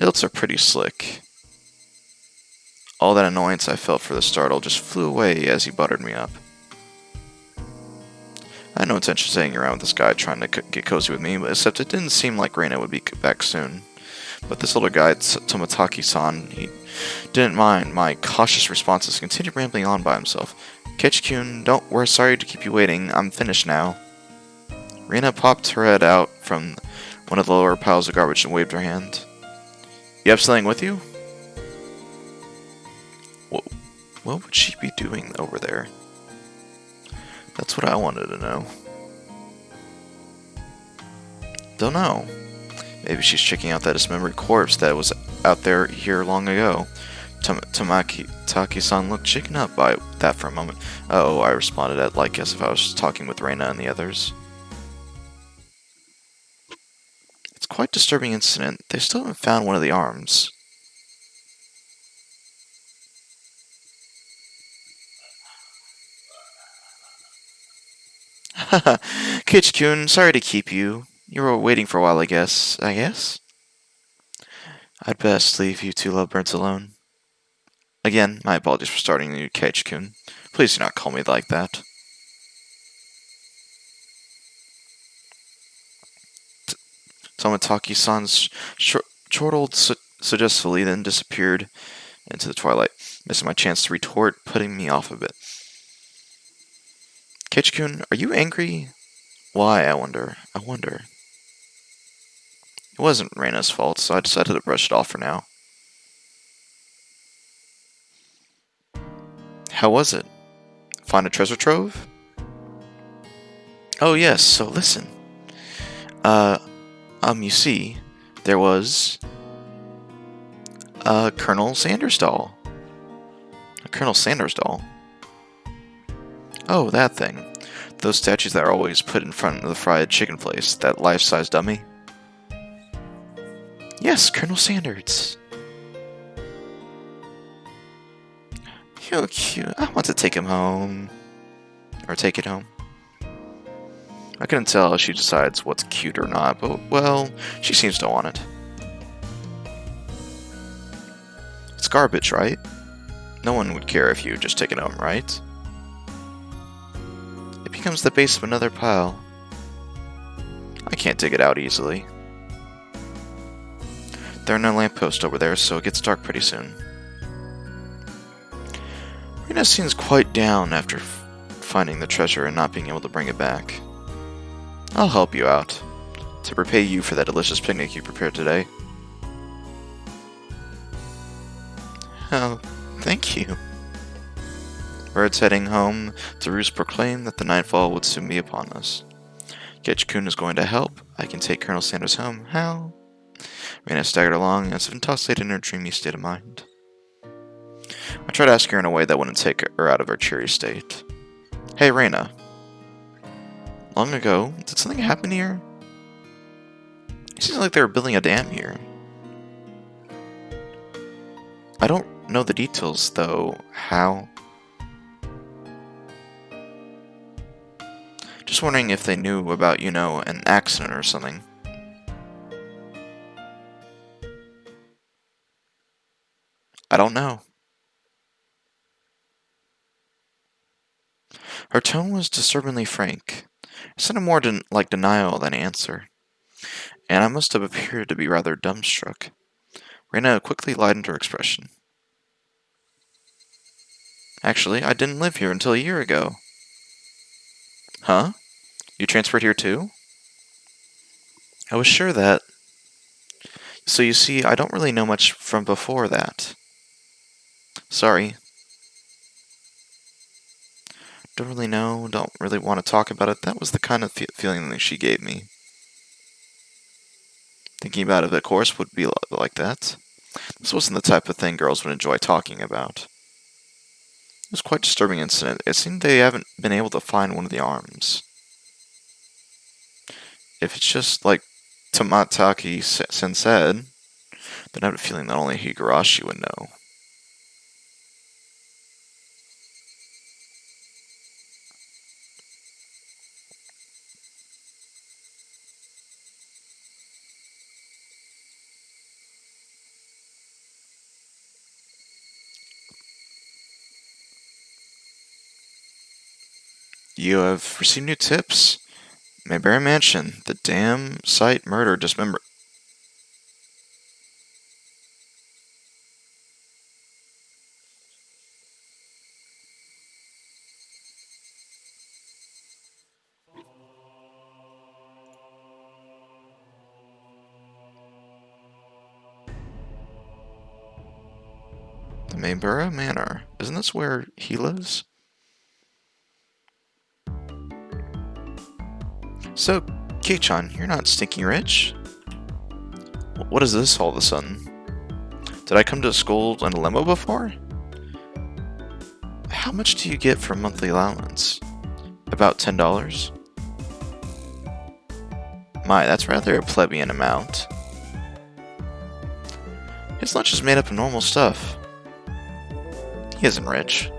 Ilts are pretty slick. All that annoyance I felt for the startle just flew away as he buttered me up. I had no intention of staying around with this guy trying to get cozy with me, except it didn't seem like Reina would be back soon. But this older guy, Tomitaki-san, he didn't mind my cautious responses, continued rambling on by himself. Kitch-kun, we're sorry to keep you waiting. I'm finished now. Reina popped her head out from one of the lower piles of garbage and waved her hand. You have something with you? What would she be doing over there? That's what I wanted to know. Don't know. Maybe she's checking out that dismembered corpse that was out there here long ago. Tomitaki-san looked shaken up by that for a moment. Oh, I responded as if I was talking with Reina and the others. It's quite a disturbing incident. They still haven't found one of the arms. Haha, Kitch-kun, sorry to keep you. You were waiting for a while, I guess. I'd best leave you two lovebirds alone. Again, my apologies for starting you, Kitch-kun. Please do not call me like that. Tomitaki-san's chortled suggestively, then disappeared into the twilight, missing my chance to retort, putting me off a bit. Kitch-kun, are you angry? Why, I wonder. It wasn't Reina's fault, so I decided to brush it off for now. How was it? Find a treasure trove? Oh yes, so listen. You see, there was a Colonel Sanders doll. A Colonel Sanders doll? Oh, that thing. Those statues that are always put in front of the fried chicken place. That life-size dummy. Yes, Colonel Sanders. So cute. I want to take him home. Or take it home. I couldn't tell if she decides what's cute or not, but, well, she seems to want it. It's garbage, right? No one would care if you just take it home, right? It becomes the base of another pile. I can't dig it out easily. There are no lampposts over there, so it gets dark pretty soon. Rena seems quite down after finding the treasure and not being able to bring it back. I'll help you out, to repay you for that delicious picnic you prepared today. Oh, thank you. Birds heading home to roost proclaim that the nightfall would soon be upon us. Ketch-kun is going to help. I can take Colonel Sanders home. How? Rena staggered along as if intoxicated in her dreamy state of mind. I tried to ask her in a way that wouldn't take her out of her cheery state. Hey, Rena. Long ago, did something happen here? It seems like they were building a dam here. I don't know the details, though. How? Just wondering if they knew about, an accident or something. I don't know. Her tone was disturbingly frank. It sounded more like denial than answer, and I must have appeared to be rather dumbstruck. Rena quickly lightened her expression. Actually, I didn't live here until a year ago. Huh? You transferred here too? I was sure that. So you see, I don't really know much from before that. Sorry. Don't really know, don't really want to talk about it. That was the kind of feeling that she gave me. Thinking about it, of course, would be like that. This wasn't the type of thing girls would enjoy talking about. It was quite a disturbing incident. It seemed they haven't been able to find one of the arms. If it's just like Tomataki-sen said, then I have a feeling that only Higurashi would know. You have received new tips. Mayberry Mansion, the dam site murder dismember. The Mayberry Manor. Isn't this where he lives? So, Kei-chan, you're not stinking rich? What is this all of a sudden? Did I come to school in a limo before? How much do you get for monthly allowance? About $10? My, that's rather a plebeian amount. His lunch is made up of normal stuff. He isn't rich.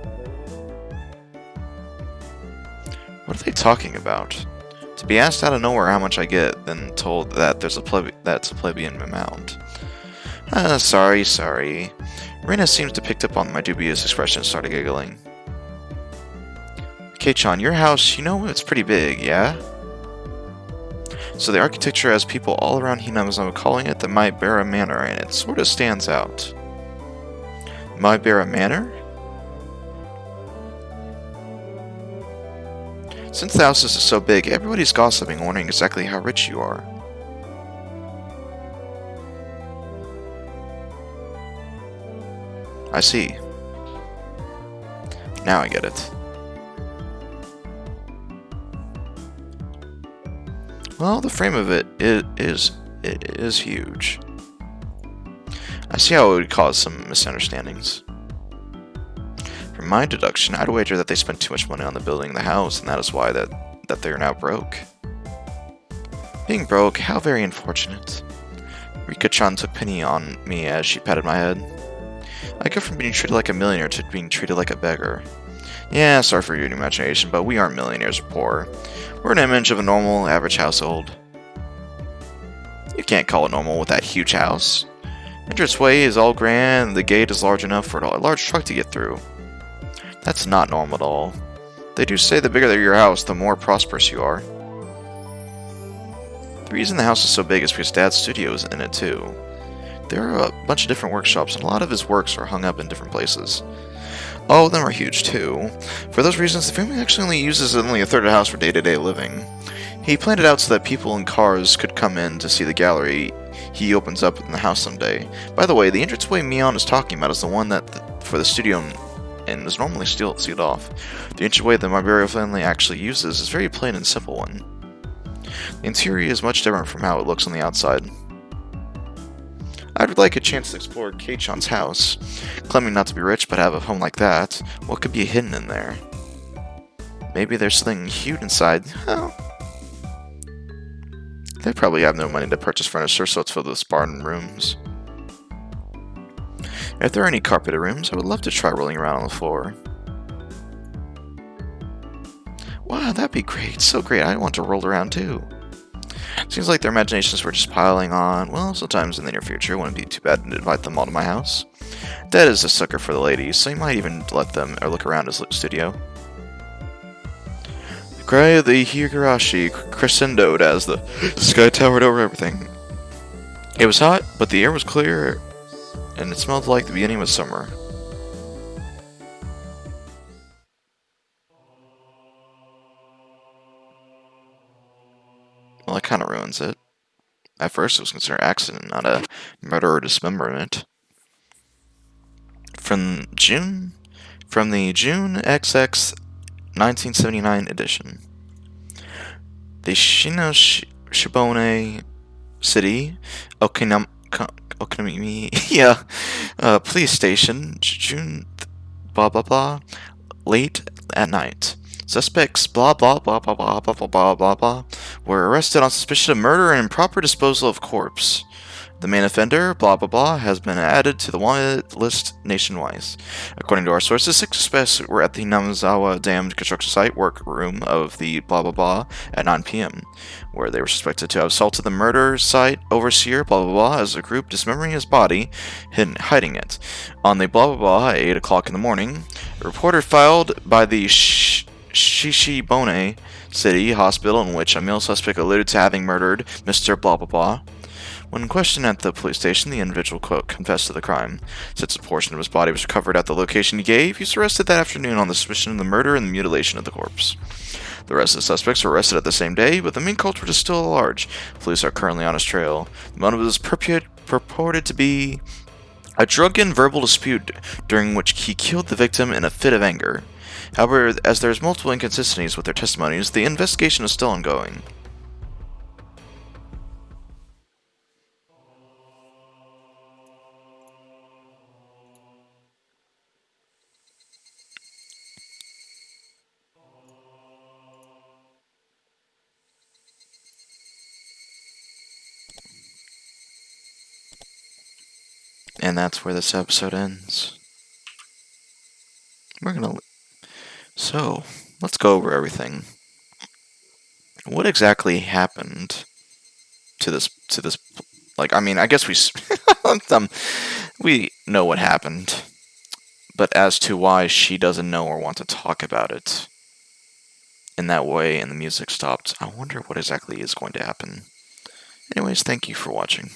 What are they talking about? To be asked out of nowhere how much I get, then told that that's a plebeian amount. Sorry. Rena seems to have picked up on my dubious expression and started giggling. Kei-chan, your house, it's pretty big, yeah? So the architecture has people all around Hinamizawa calling it the Maibara Manor, and it sort of stands out. Maibara Manor? Since the house is so big, everybody's gossiping, wondering exactly how rich you are. I see. Now I get it. Well, the frame of it is huge. I see how it would cause some misunderstandings. From my deduction, I'd wager that they spent too much money on the building of the house, and that is why that they are now broke. Being broke, how very unfortunate. Rika-chan took pity on me as she patted my head. I go from being treated like a millionaire to being treated like a beggar. Yeah, sorry for your imagination, but we aren't millionaires or poor. We're an image of a normal, average household. You can't call it normal with that huge house. Entranceway is all grand, and the gate is large enough for a large truck to get through. That's not normal at all. They do say the bigger your house, the more prosperous you are. The reason the house is so big is because Dad's studio is in it too. There are a bunch of different workshops, and a lot of his works are hung up in different places. All of them are huge too. For those reasons, the family actually only uses only a third of the house for day-to-day living. He planned it out so that people in cars could come in to see the gallery he opens up in the house someday. By the way, the entranceway Mion is talking about is the one for the studio and is normally sealed off. The entranceway that my burial family actually uses is a very plain and simple one. The interior is much different from how it looks on the outside. I'd like a chance to explore Kei-chan's house. Claiming not to be rich but have a home like that, what could be hidden in there? Maybe there's something huge inside. Oh. They probably have no money to purchase furniture, so it's filled with Spartan rooms. If there are any carpeted rooms, I would love to try rolling around on the floor. Wow, that'd be great. So great, I want to roll around too. Seems like their imaginations were just piling on. Well, sometimes in the near future, it wouldn't be too bad to invite them all to my house. Dad is a sucker for the ladies, so he might even let them look around his studio. The cry of the Higurashi crescendoed as the sky towered over everything. It was hot, but the air was clear, and it smelled like the beginning of summer. Well, that kind of ruins it. At first, it was considered an accident, not a murder or dismemberment. From the June XX 1979 edition. The Shibone City, Okinamiya, police station, June, blah blah blah, late at night. Suspects, blah blah blah blah blah blah blah blah blah blah, were arrested on suspicion of murder and improper disposal of corpse. The main offender, blah blah blah, has been added to the wanted list nationwide. According to our sources, 6 suspects were at the Namazawa Dam construction site workroom of the blah blah blah at 9 p.m., where they were suspected to have assaulted the murder site overseer, blah blah blah, as a group dismembering his body, hiding it. On the blah blah blah at 8 o'clock in the morning, a report filed by the Shishibone City Hospital in which a male suspect alluded to having murdered Mr. Blah blah blah. When questioned at the police station, the individual, quote, confessed to the crime. Since a portion of his body was recovered at the location he gave, he was arrested that afternoon on the suspicion of the murder and the mutilation of the corpse. The rest of the suspects were arrested at the same day, but the main culprit is still at large. Police are currently on his trail. The motive is purported to be a drunken verbal dispute during which he killed the victim in a fit of anger. However, as there is multiple inconsistencies with their testimonies, the investigation is still ongoing. And that's where this episode ends. So, let's go over everything. What exactly happened to this, like, I mean, I guess we know what happened, but as to why she doesn't know or want to talk about it in that way and the music stopped, I wonder what exactly is going to happen. Anyways, thank you for watching.